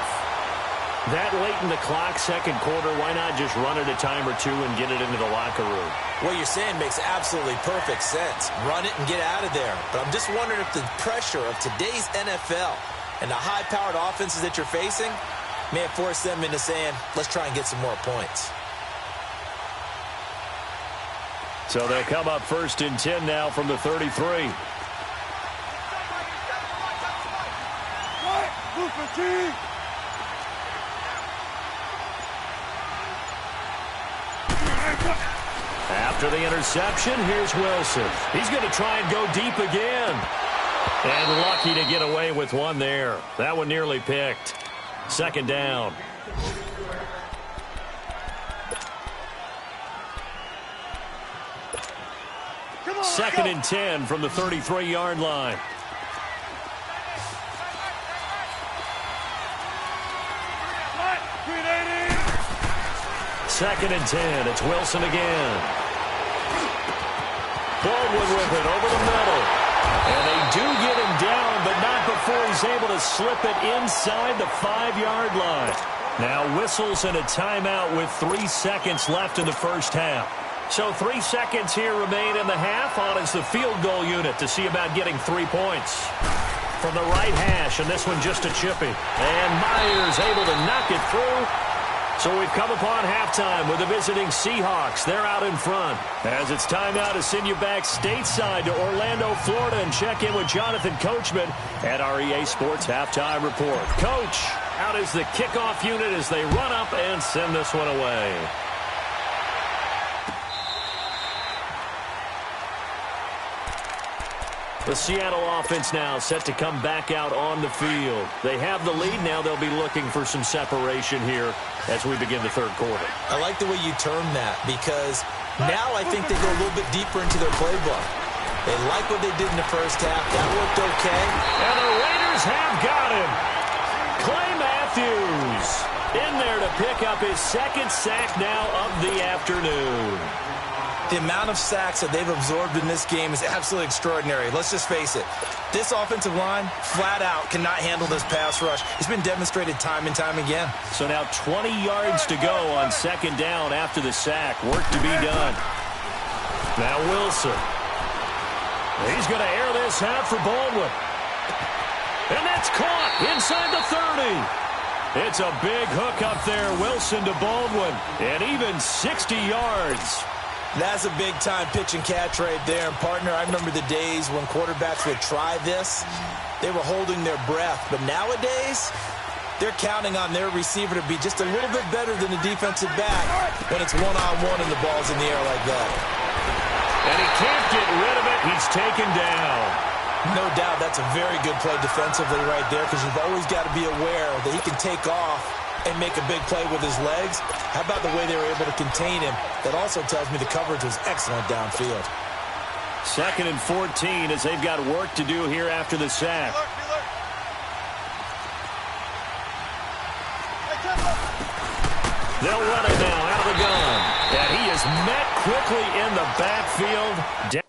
That late in the clock, 2nd quarter, why not just run it a time or 2 and get it into the locker room?
What you're saying makes absolutely perfect sense. Run it and get out of there. But I'm just wondering if the pressure of today's NFL and the high-powered offenses that you're facing may have forced them into saying, let's try and get some more points.
So they'll come up 1st and 10 now from the 33. After the interception, here's Wilson. He's going to try and go deep again. And lucky to get away with one there. That one nearly picked. 2nd down. Second and 10 from the 33-yard line. Second and 10. It's Wilson again. Baldwin with it over the middle. And they do get him down, but not before he's able to slip it inside the 5-yard line. Now whistles and a timeout with 3 seconds left in the first half. So 3 seconds here remain in the half. On is the field goal unit to see about getting 3 points. From the right hash, and this one just a chippy. And Myers able to knock it through. So we've come upon halftime with the visiting Seahawks. They're out in front. As it's time now to send you back stateside to Orlando, Florida, and check in with Jonathan Coachman at our EA Sports Halftime Report. Coach, out is the kickoff unit as they run up and send this one away. The Seattle offense now set to come back out on the field. They have the lead. Now they'll be looking for some separation here as we begin the 3rd quarter.
I like the way you term that because now I think they go a little bit deeper into their playbook. They like what they did in the first half. That worked okay.
And the Raiders have got him. Clay Matthews in there to pick up his 2nd sack now of the afternoon.
The amount of sacks that they've absorbed in this game is absolutely extraordinary. Let's just face it. This offensive line, flat out, cannot handle this pass rush. It's been demonstrated time and time again.
So now 20 yards to go on 2nd down after the sack. Work to be done. Now Wilson. He's going to air this out for Baldwin. And that's caught inside the 30. It's a big hook up there. Wilson to Baldwin. And even 60 yards.
That's a big-time pitch and catch right there. And, partner, I remember the days when quarterbacks would try this. They were holding their breath. But nowadays, they're counting on their receiver to be just a little bit better than the defensive back when it's one-on-one and the ball's in the air like that.
And he can't get rid of it. He's taken down.
No doubt that's a very good play defensively right there because you've always got to be aware that he can take off and make a big play with his legs. How about the way they were able to contain him? That also tells me the coverage was excellent downfield.
2nd and 14 as they've got work to do here after the sack. They'll run it now out of the gun. And he is met quickly in the backfield.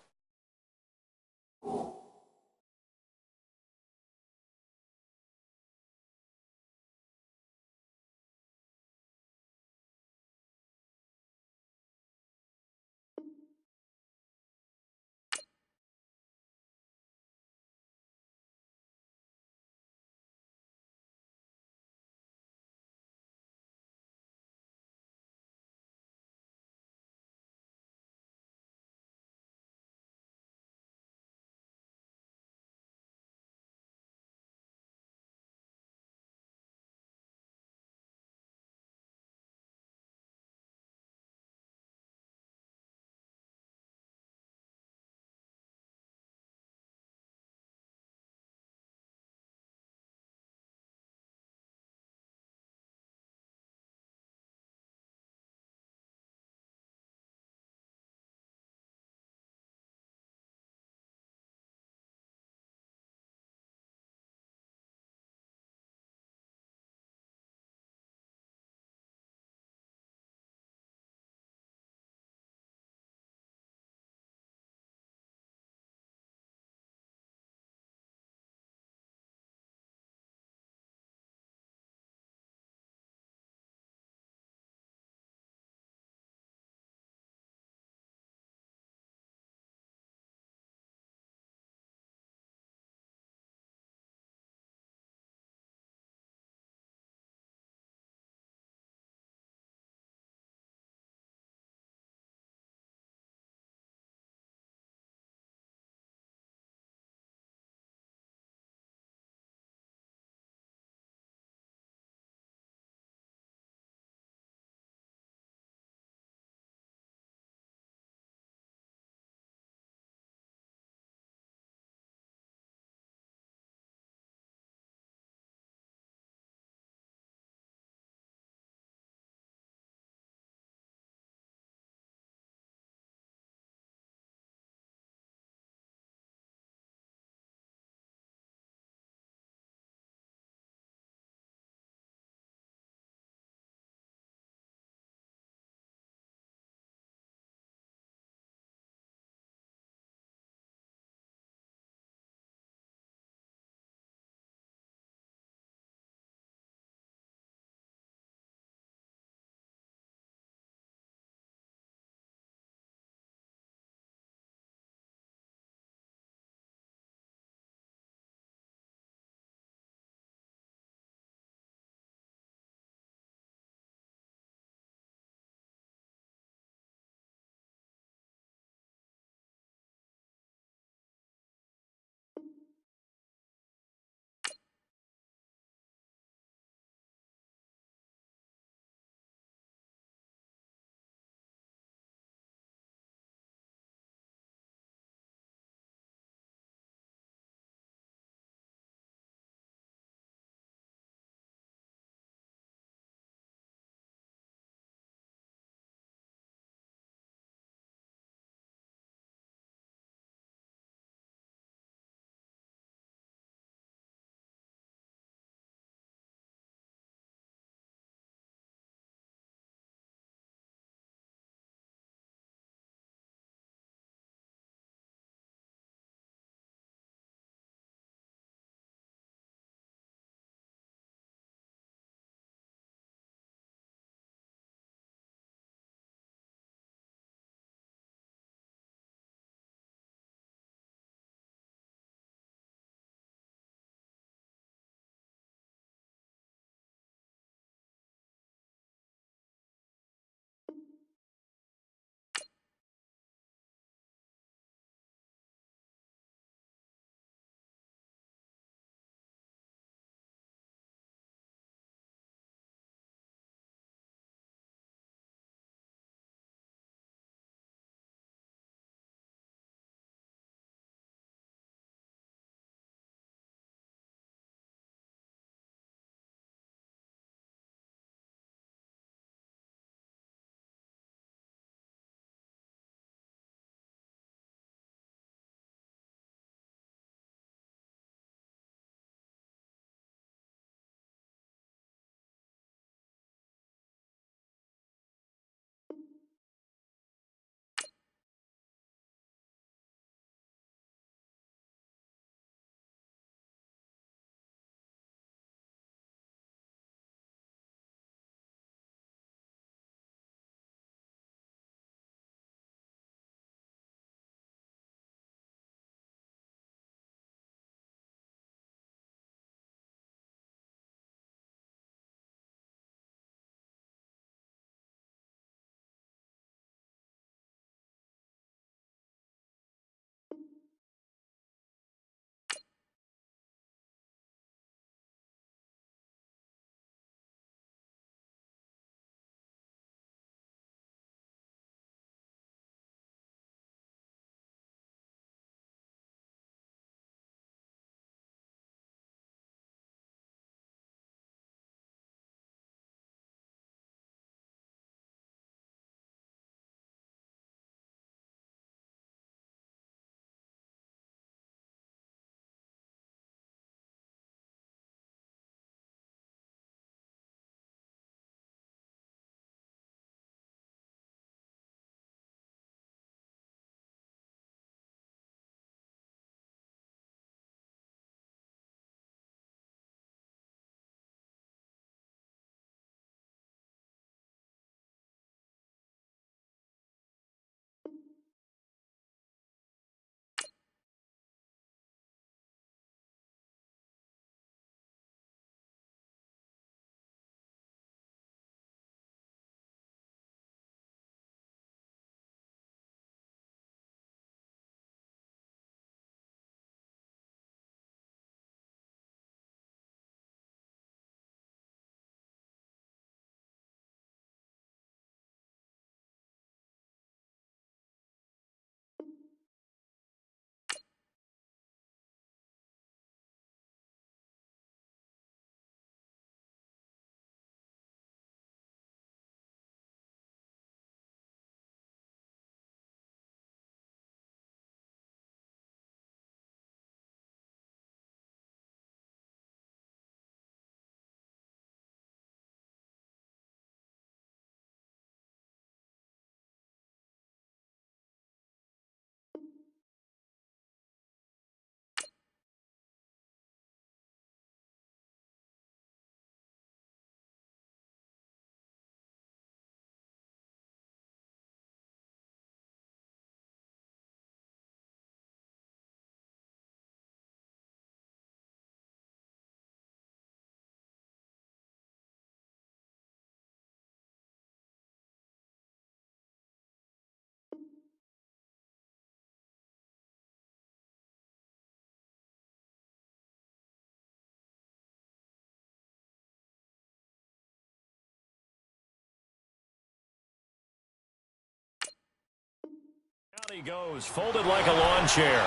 he goes, folded like a lawn chair.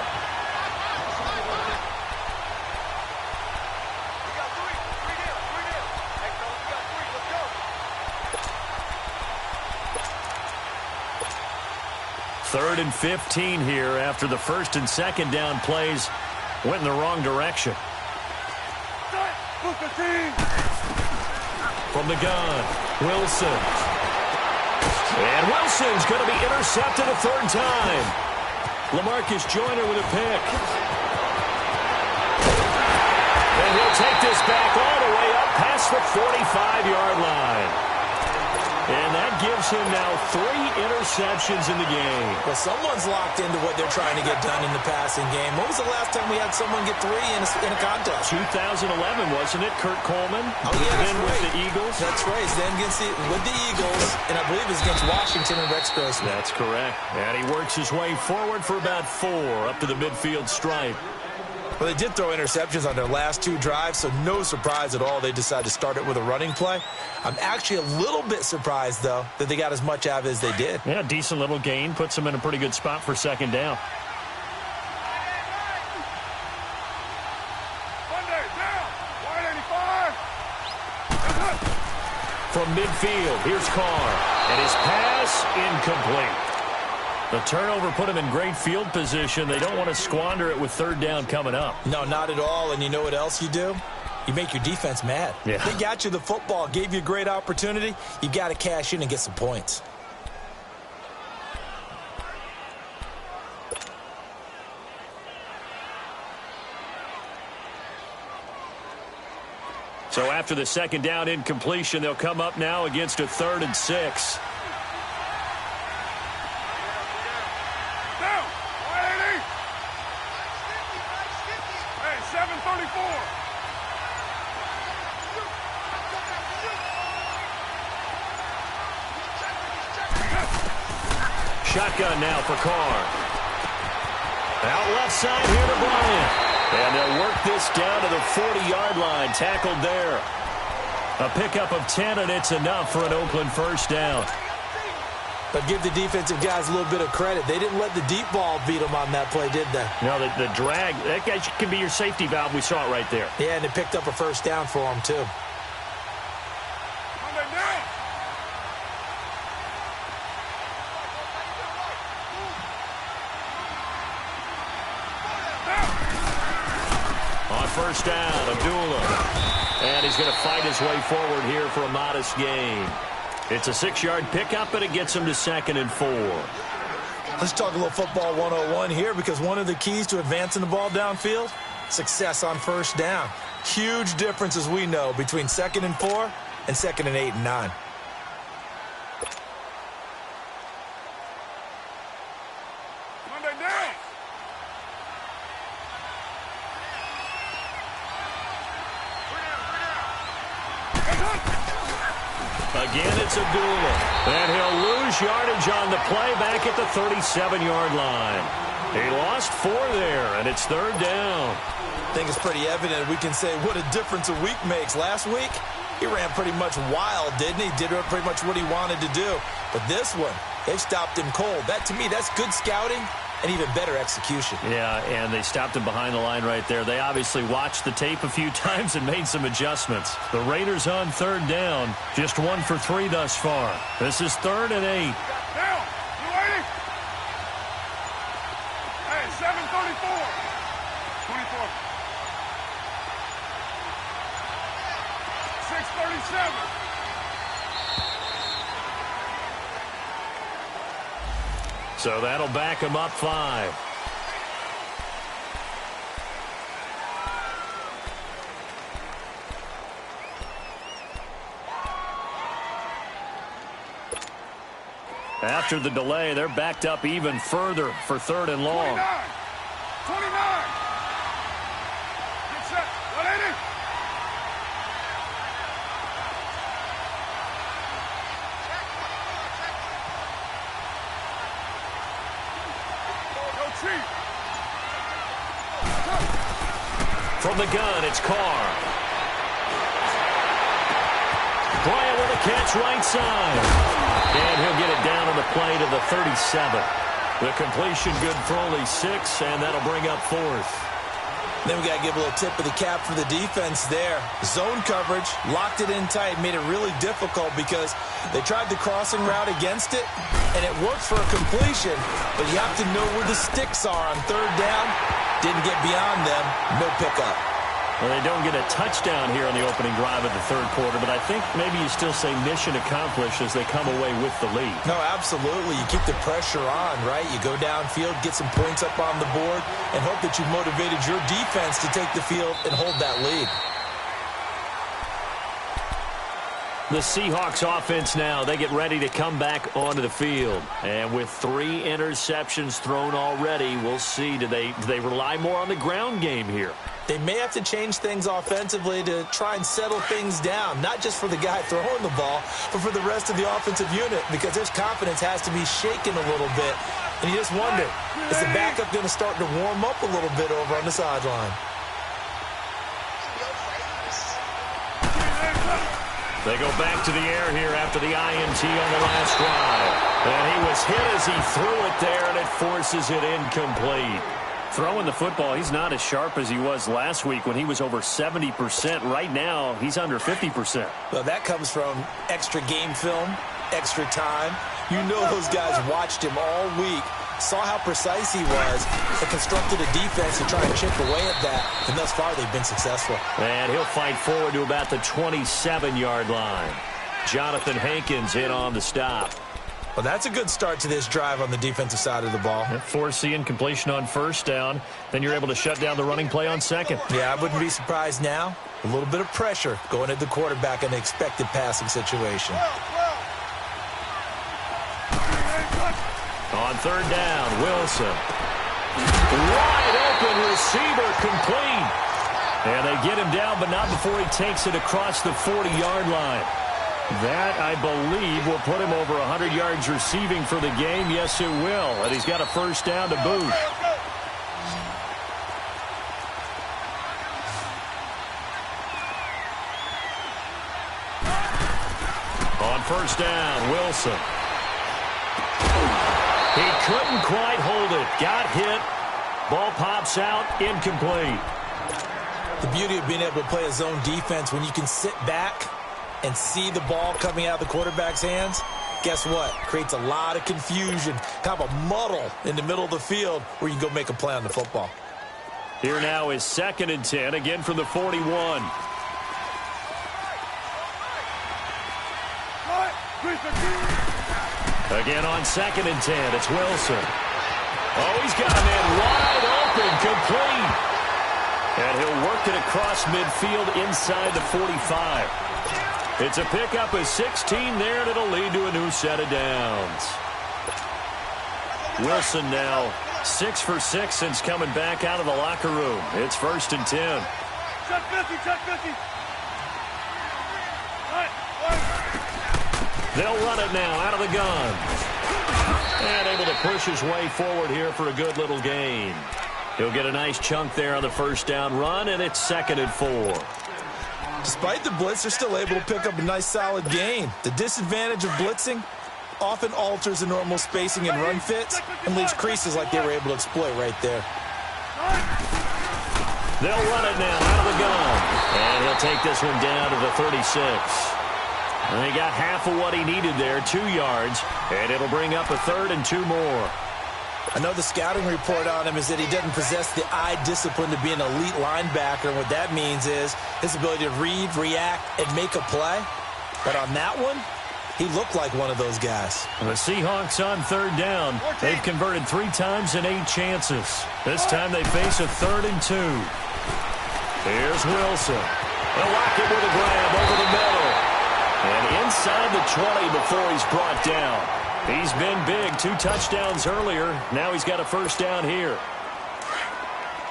Third and 15 here after the first and second down plays went in the wrong direction. From the gun, Wilson. And Wilson's going to be intercepted a third time. LaMarcus Joyner with a pick. And he'll take this back all the way up past the 45-yard line. And that gives him now 3 interceptions in the game.
Well, someone's locked into what they're trying to get done in the passing game. When was the last time we had someone get 3 in a contest?
2011, wasn't it? Kurt Coleman.
Oh, yeah,
then with the Eagles.
That's right. Then with the Eagles, and I believe it's against Washington and Rex Grossman.
That's correct. And he works his way forward for about 4 up to the midfield stripe.
Well, they did throw interceptions on their last 2 drives, so no surprise at all they decided to start it with a running play. I'm actually a little bit surprised, though, that they got as much out of it as they did.
Yeah, decent little gain. Puts them in a pretty good spot for second down. From midfield, here's Carr. And his pass incomplete. The turnover put him in great field position. They don't want to squander it with third down coming up.
No, not at all. And you know what else you do? You make your defense mad.
Yeah.
They got you the football, gave you a great opportunity. You got to cash in and get some points.
So after the second down incompletion, they'll come up now against a 3rd and 6. Shotgun now for Carr. Out left side here to Bryant. And they'll work this down to the 40-yard line. Tackled there. A pickup of 10, and it's enough for an Oakland first down.
But give the defensive guys a little bit of credit. They didn't let the deep ball beat them on that play, did they?
No, the drag, that guy can be your safety valve. We saw it right there.
Yeah, and they picked up a first down for them, too.
First down, Abdullah. And he's going to fight his way forward here for a modest gain. It's a 6-yard pickup, but it gets him to 2nd and 4.
Let's talk a little football 101 here, because one of the keys to advancing the ball downfield, success on first down. Huge difference, as we know, between 2nd and 4 and 2nd and 8 and 9.
Again, it's Abdullah. And he'll lose yardage on the play back at the 37-yard line. He lost 4 there, and it's 3rd down.
I think it's pretty evident. We can say what a difference a week makes. Last week, he ran pretty much wild, didn't he? Did pretty much what he wanted to do. But this one, they've stopped him cold. That, to me, that's good scouting and even better execution.
Yeah, and they stopped him behind the line right there. They obviously watched the tape a few times and made some adjustments. The Raiders on 3rd down, just 1 for 3 thus far. This is 3rd and 8.
Down! You waiting? Hey, 7:34. 24. 6:37.
So that'll back him up 5. After the delay, they're backed up even further for 3rd and long.
29. Get set. 180.
From the gun, it's Carr. Bryant with a catch right side. And he'll get it down on the play to the 37. The completion good for only 6, and that'll bring up 4th.
Then we got to give a little tip of the cap for the defense there. Zone coverage, locked it in tight, made it really difficult because they tried the crossing route against it, and it worked for a completion, but you have to know where the sticks are on 3rd down. Didn't get beyond them, no pickup.
Well, they don't get a touchdown here on the opening drive of the 3rd quarter, but I think maybe you still say mission accomplished as they come away with the lead.
No, absolutely. You keep the pressure on, right? You go downfield, get some points up on the board, and hope that you've motivated your defense to take the field and hold that lead.
The Seahawks offense now, they get ready to come back onto the field. And with 3 interceptions thrown already, we'll see, do they rely more on the ground game here?
They may have to change things offensively to try and settle things down, not just for the guy throwing the ball, but for the rest of the offensive unit, because his confidence has to be shaken a little bit. And you just wonder, is the backup going to start to warm up a little bit over on the sideline?
They go back to the air here after the INT on the last drive. And he was hit as he threw it there, and it forces it incomplete. Throwing the football, he's not as sharp as he was last week when he was over 70%. Right now, he's under 50%.
Well, that comes from extra game film, extra time. You know those guys watched him all week, saw how precise he was, and constructed a defense to try and chip away at that. And thus far, they've been successful.
And he'll fight forward to about the 27-yard line. Jonathan Hankins in on the stop.
Well, that's a good start to this drive on the defensive side of the ball.
Forcing incompletion on 1st down. Then you're able to shut down the running play on 2nd.
Yeah, I wouldn't be surprised now. A little bit of pressure going at the quarterback in the expected passing situation.
On 3rd down, Wilson. Wide open receiver complete. And they get him down, but not before he takes it across the 40-yard line. That, I believe, will put him over 100 yards receiving for the game. Yes, it will. And he's got a 1st down to boot. On 1st down, Wilson. He couldn't quite hold it. Got hit. Ball pops out. Incomplete.
The beauty of being able to play a zone defense when you can sit back and see the ball coming out of the quarterback's hands, guess what? Creates a lot of confusion, kind of a muddle in the middle of the field where you can go make a play on the football.
Here now is 2nd and 10, again from the 41. Again on 2nd and 10, it's Wilson. Oh, he's got a man wide open, complete. And he'll work it across midfield inside the 45. It's a pickup of 16 there, and it'll lead to a new set of downs. Wilson now 6 for 6 since coming back out of the locker room. It's 1st and 10.
Check 50, check 50.
They'll run it now out of the gun. And able to push his way forward here for a good little gain. He'll get a nice chunk there on the 1st down run, and it's 2nd and 4.
Despite the blitz, they're still able to pick up a nice solid gain. The disadvantage of blitzing often alters the normal spacing and run fits and leaves creases like they were able to exploit right there.
They'll run it now out of the gun. And he'll take this one down to the 36. And he got half of what he needed there, 2 yards. And it'll bring up a 3rd and 2 more.
I know the scouting report on him is that he doesn't possess the eye discipline to be an elite linebacker. And what that means is his ability to read, react, and make a play. But on that one, he looked like one of those guys.
And the Seahawks on 3rd down. They've converted 3 times in 8 chances. This time they face a 3rd and 2. Here's Wilson. They'll lock it with a grab over the middle. And inside the 20 before he's brought down. He's been big. 2 touchdowns earlier. Now he's got a 1st down here.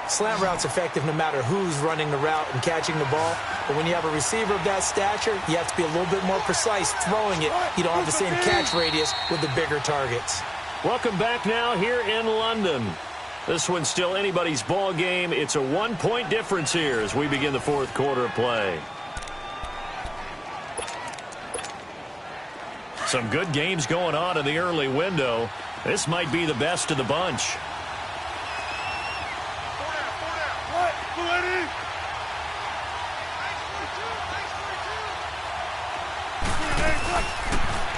Slant route's effective no matter who's running the route and catching the ball. But when you have a receiver of that stature, you have to be a little bit more precise throwing it. You don't have the same catch radius with the bigger targets.
Welcome back now here in London. This one's still anybody's ball game. It's a 1-point difference here as we begin the 4th quarter of play. Some good games going on in the early window. This might be the best of the bunch.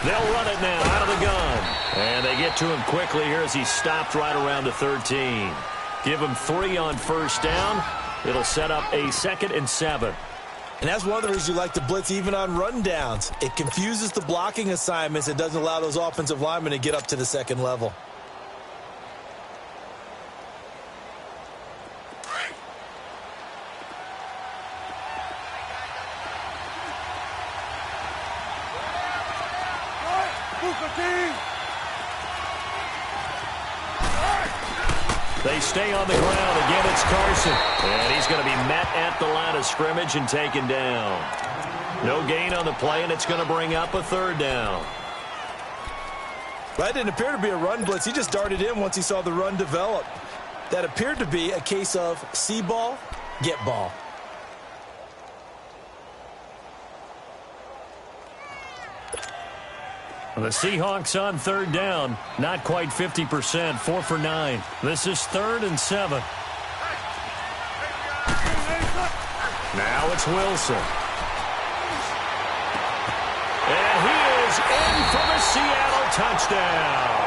They'll run it now out of the gun. And they get to him quickly here as he stopped right around the 13. Give him 3 on first down. It'll set up a 2nd and 7.
And that's one of the reasons you like to blitz even on rundowns. It confuses the blocking assignments. It doesn't allow those offensive linemen to get up to the second level.
They stay on the ground. Again, it's Carson. And he's going to be met at the line of scrimmage and taken down. No gain on the play, and it's going to bring up a 3rd down.
That didn't appear to be a run blitz. He just darted in once he saw the run develop. That appeared to be a case of see ball, get ball.
The Seahawks on 3rd down. Not quite 50%. 4 for 9. This is 3rd and 7. Now it's Wilson. And he is in for the Seattle touchdown.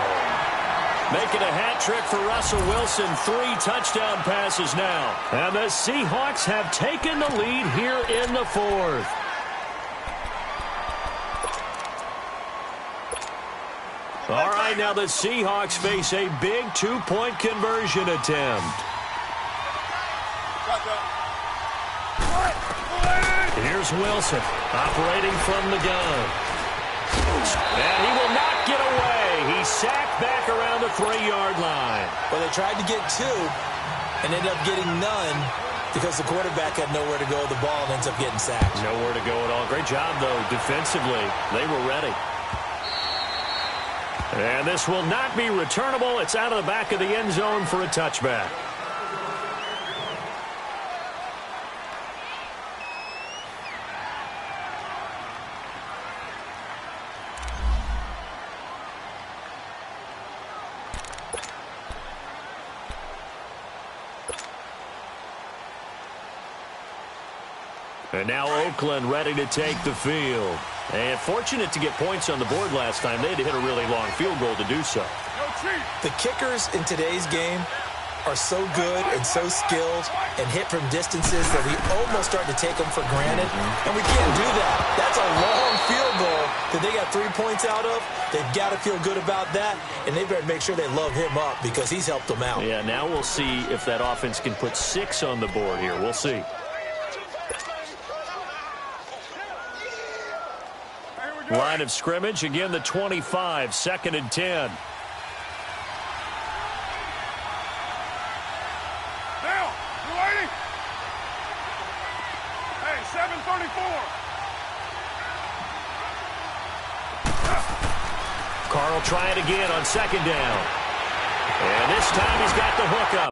Making a hat trick for Russell Wilson. 3 touchdown passes now. And the Seahawks have taken the lead here in the 4th. All right, now the Seahawks face a big 2-point conversion attempt. Here's Wilson operating from the gun. And he will not get away. He's sacked back around the 3-yard line.
Well, they tried to get 2 and ended up getting none because the quarterback had nowhere to go with the ball and ends up getting sacked.
Nowhere to go at all. Great job, though, defensively. They were ready. And this will not be returnable. It's out of the back of the end zone for a touchback. And now Oakland ready to take the field. And fortunate to get points on the board last time. They had to hit a really long field goal to do so.
The kickers in today's game are so good and so skilled and hit from distances that we almost start to take them for granted. And we can't do that. That's a long field goal that they got 3 points out of. They've got to feel good about that, and they better make sure they love him up because he's helped them out.
Yeah, now we'll see if that offense can put 6 on the board here. We'll see. Line of scrimmage, again the 25, 2nd and 10.
Now, you ready? Hey, 7:34.
Carl trying again on 2nd down. And this time he's got the hook up.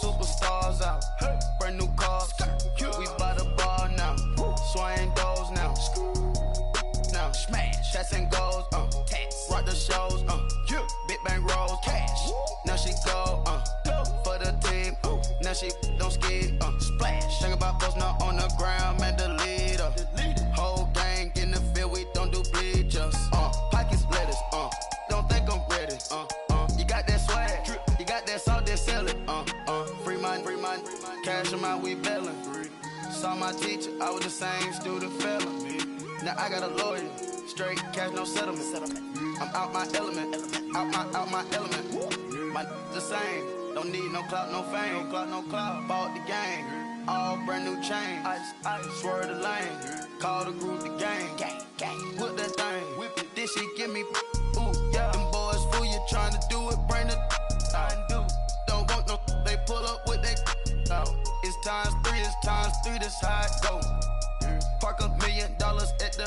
Superstars out. Brand new cars. We by the bar now. Swaying doors now. Now smash. Chats and goals. Rock the shows. Big bang rolls. Cash. Now she go. For the team. Now she don't ski. Splash. Think about posting up on the ground. Man, the leader. Whole gang in the field. We don't do bleachers. Pockets lettuce. Don't think I'm ready. You got that swag. You got that salt, then sell it. Free mind. Cash amount, we bailin'. Saw my teacher, I was the same student felon. Now I got a lawyer. Straight cash, no settlement. I'm out my element. Out my element. My the same. Don't need no clout, no fame. No clout. Bought the game. All brand new chain. Ice. Swerve the lane. Call the group the gang. Whip that thing. Whip it. This shit give me. Ooh, yeah. Them boys fool you trying to do it, bring it. Don't want no, they pull up with they out. It's times 3, that's how it go. Park $1 million at the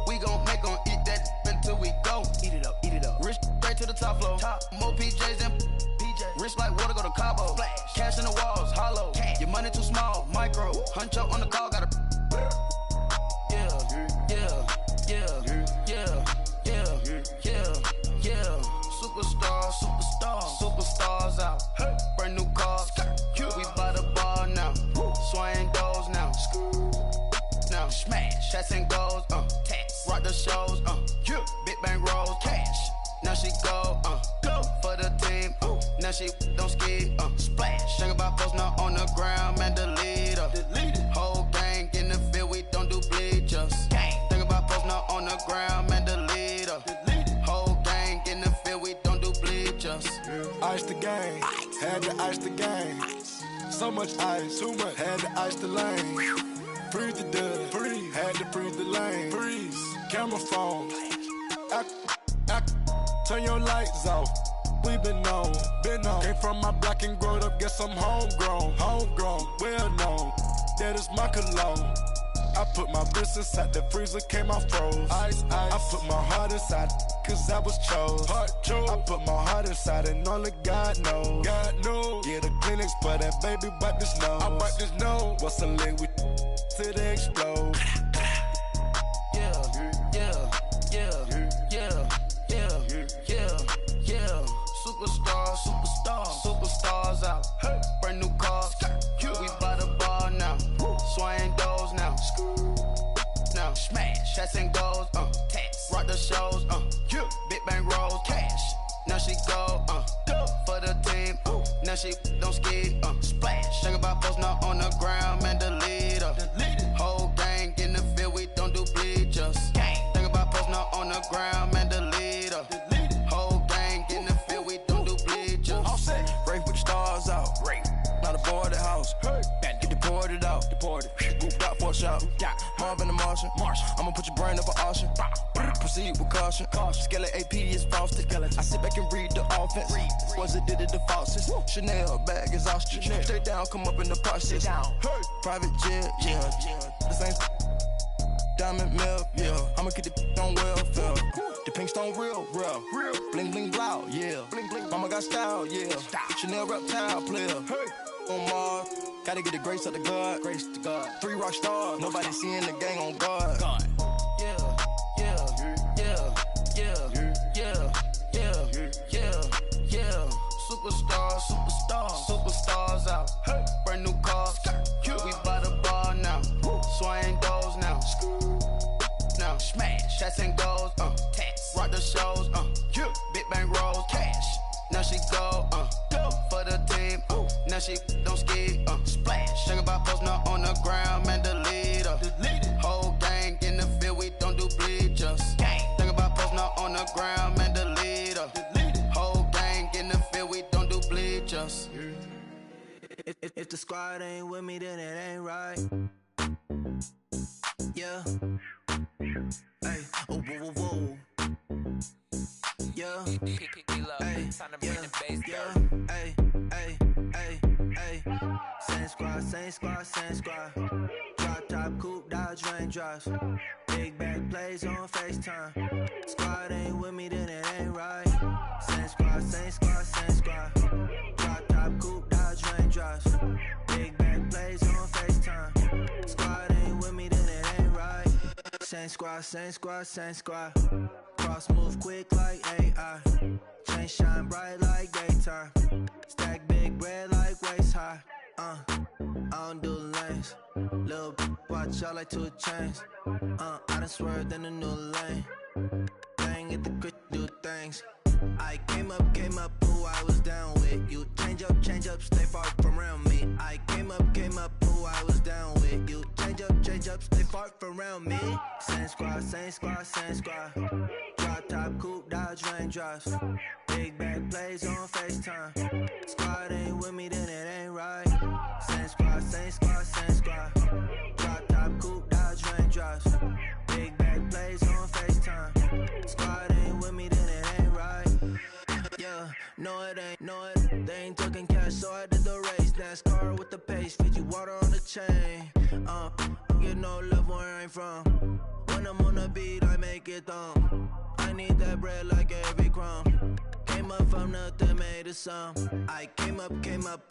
we gon' make 'em eat that until we go. Eat it up. Rich straight to the top floor. More PJs than PJ. Rich like water, go to Cabo. Flash. Cash in the walls, hollow. Cash. Your money too small, micro. Hunch up on the call, gotta. Superstars out. Brand new cars. We by the bar now. Swaying doors now. Now smash. Shots and goals. Rock the shows. Big bang rolls. Cash. Now she go. For the team. Now she don't ski. Splash. Think about post now on the ground. Man, delete her. Whole gang in the field. We don't do bleachers. Think about post now on the ground. Man, delete her. Whole gang in the field. We don't do bleachers.
Ice the game. Had to ice the game. So much ice. Too much. Had to ice the lane. Freeze the dust. Freeze. Had to freeze the lane. Freeze. Camera phone. Turn your lights off. We been on. Came from my block and growed up. Guess I'm homegrown. Well known. That is my cologne. I put my wrist inside the freezer, came out froze. Ice. I put my heart inside, cause I was chose. I put my heart inside and only God knows. Yeah, the clinics, but that baby wipe this nose. I wipe this nose. What's a leg with till they explode?
Superstars out. Brand new cars. We by the bar now. Swaying doors now. Now smash. Shots and goals. Rock the shows. Big bang rolls. Cash. Now she go. For the team. Now she don't ski. Splash. Think about post now on the ground. Man, delete her. Whole gang in the field. We don't do bleachers. Think about post now on the ground. Man, delete her. Whole gang in the field. We don't do bleachers.
All set. Rain put the stars out. Rain. Not a board the house. Get deported out. Moved out for a shot. Marvin the Martian. I'ma put your brain up an auction. Proceed with caution. Skeleton AP is frosted. I sit back and read the offense. Was it did it the faucets? Chanel bag is ostrich. Stay down, come up in the process. Private jet, yeah. The same diamond milk, yeah. I'ma get the on welfare. The pink stone real. Bling bling loud, yeah. Mama got style, yeah. Chanel reptile player. On Mars, gotta get the grace of the God. 3 rock stars, nobody seeing the gang on guard.
Superstars out. Brand new cars. We by the bar now. Swaying doors now. Now smash. Shots and goals. Rock the shows. Big bang rolls. Cash. Now she go. For the team. Now she don't ski. Splash. Think about post now on the ground. Man, delete her. Whole gang in the field. We don't do bleachers. Think about post now on the ground. Man, delete her. Whole gang in the field. We don't do bleachers.
If the squad ain't with me, then it ain't right. Yeah. Hey. Oh, whoa, whoa, whoa. Yeah. Hey. Yeah. Hey. Same squad. Drop top, coupe, Dodge raindrops. Big bag plays on FaceTime. Squad ain't with me, then it ain't right. Same squad. Drop top, coupe, Dodge raindrops. Big bag plays on FaceTime. Squad ain't with me, then it ain't right. Same squad. Cross move quick like AI. Chain shine bright like daytime. Stack big bread like waist high. I don't do lanes. Lil' watch out like 2 chains. I done swerved in a new lane. Bang at the crit, do things. I came up, who I was down with. You change up, stay far from around me. I came up, who I was down with. You change up, stay far from around me. Same squad. Drop top, coupe, Dodge raindrops. Big bag plays on FaceTime. Squad ain't with me, then it ain't right. Same squad. Drop top, coupe, Dodge raindrops. Big bag plays on FaceTime. Squad ain't with me, then it ain't right.
No, it ain't, no, it. They ain't talking cash, so I did the race. NASCAR with the pace, feed you water on the chain. Get no love where I ain't from. When I'm on the beat, I make it thumb. I need that bread like every crumb. Came up from nothing, made a sum. I came up,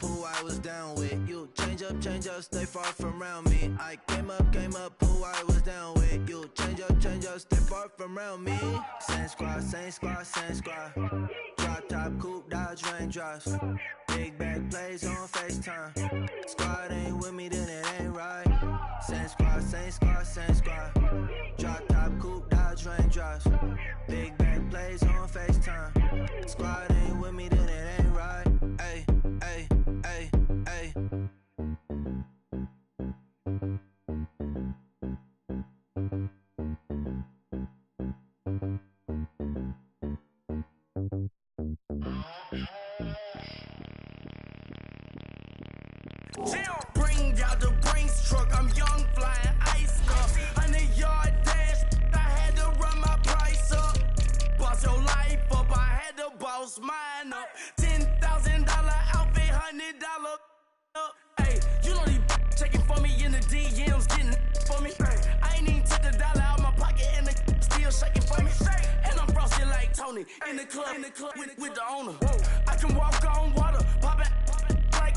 who I was down with. You change up, stay far from around me. I came up, who I was down with. You change up, stay far from around me. Same squad, same squad, same squad. Drop top, coupe, Dodge raindrops. Big bag plays on FaceTime. Squad ain't with me, then it ain't right. Same squad, same squad, same squad. Drop top, coupe, Dodge raindrops. Big bag plays on FaceTime. Squad ain't with me, then it ain't right. Ay, ay, ay, ay.
Bring out the Brinks truck, I'm young, flying ice cup. 100-yard dash, I had to run my price up. Boss your life up, I had to boss mine up. $10,000 outfit, $100 up. Hey, you know these checking for me in the DMs, getting for me. I ain't even took the dollar out my pocket and the still shaking for me. And I'm frosty like Tony in the club with the owner. I can walk on water, pop it like,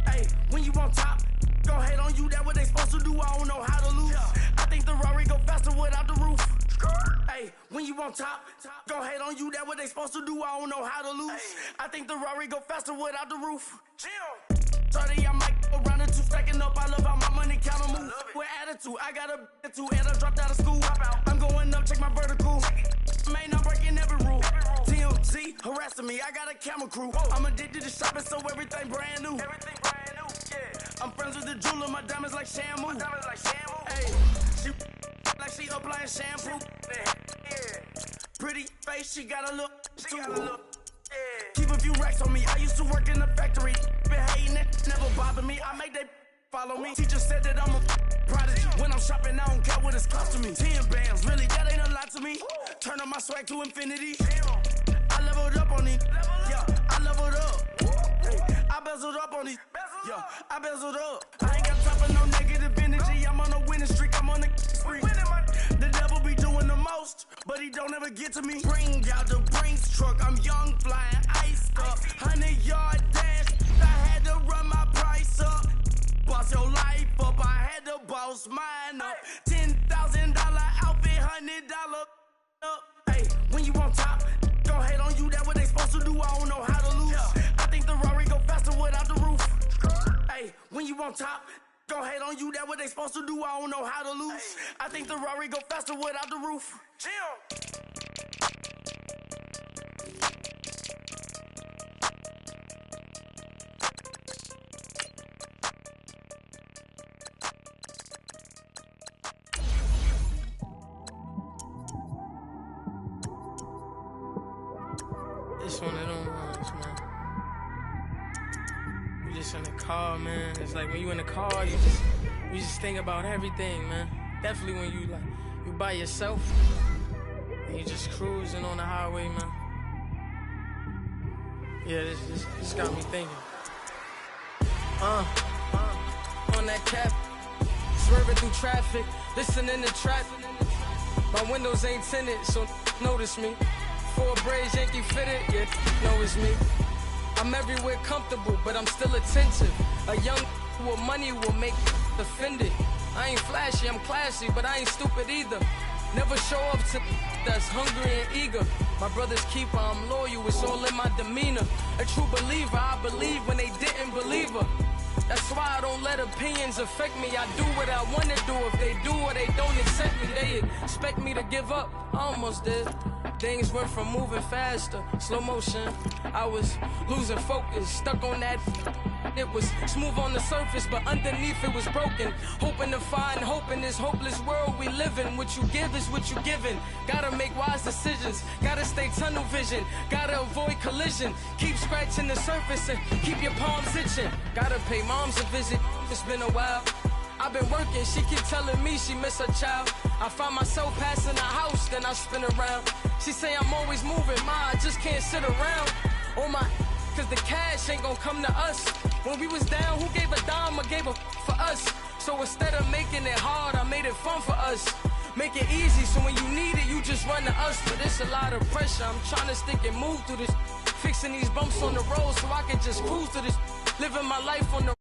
hey, when you on top, go hate on you, that what they supposed to do, I don't know how to lose. I think the Rari go faster without the roof. Hey, when you on top, go hate on you, that what they supposed to do, I don't know how to lose. I think the Rari go faster without the roof. 30, I'm like around the two, stacking up, I love how my money count on move. With attitude, I got a attitude, and I dropped out of school. I'm going up, check my vertical. Man, I'm breaking every rule. TMZ harassing me, I got a camera crew. I'm addicted to shopping, so everything brand new. I'm friends with the jeweler, my diamonds like Shamu. Hey, she like she applying shampoo. Pretty face, she got a look too. Keep a few racks on me. I used to work in the factory. Been hating it, never bother me. I make they follow me. Teacher said that I'm a prodigy. When I'm shopping, I don't care what it's costing me. 10 bands, really, that ain't a lot to me. Turn up my swag to infinity. I leveled up on these. Yeah, I leveled up. I bezeled up on these. Yeah, I bezeled up. I ain't got time for no negative energy. I'm on a winning streak. I'm on a spree. The devil be doing the most, but he don't ever get to me. Bring out the Brinks truck. I'm young, flying ice up. 100-yard dash. I had to run my price up. Boss your life up. I had to boss mine up. $10,000 outfit, $100 up. Hey, when you on top, go hate on you. That what they supposed to do. I don't know how to lose. I think the Rari go faster without the roof. Hey, when you on top, go hate on you. That what they supposed to do. I don't know how to lose. I think the Rari go faster without the roof.
It's one of them ones, man. You just in the car, man. It's like when you in the car, you just think about everything, man. Definitely when you by yourself and you just cruising on the highway, man. Yeah, this got me thinking. On that cap, swerving through traffic, listening to trap. My windows ain't tinted, so notice me. 4 braids, Yankee fitted, yeah, know it's me. I'm everywhere comfortable, but I'm still attentive. A young with money will make offended. I ain't flashy, I'm classy, but I ain't stupid either. Never show up to that's hungry and eager. My brother's keeper, I'm loyal, it's all in my demeanor. A true believer, I believe when they didn't believe her. That's why I don't let opinions affect me. I do what I want to do. If they do or they don't accept me, they expect me to give up. I almost did. Things went from moving faster, slow motion. I was losing focus, stuck on that. It was smooth on the surface, but underneath it was broken. Hoping to find hope in this hopeless world we live in. What you give is what you given. Gotta make wise decisions. Gotta stay tunnel vision. Gotta avoid collision. Keep scratching the surface and keep your palms itching. Gotta pay moms a visit. It's been a while. I've been working, she keep telling me she miss her child. I find myself passing the house, then I spin around. She say I'm always moving, ma, I just can't sit around. on my, cause the cash ain't gon' come to us. When we was down, who gave a dime or gave a for us? So instead of making it hard, I made it fun for us. Make it easy, so when you need it, you just run to us. But it's a lot of pressure, I'm trying to stick and move through this. Fixing these bumps on the road so I can just cruise to this. Living my life on the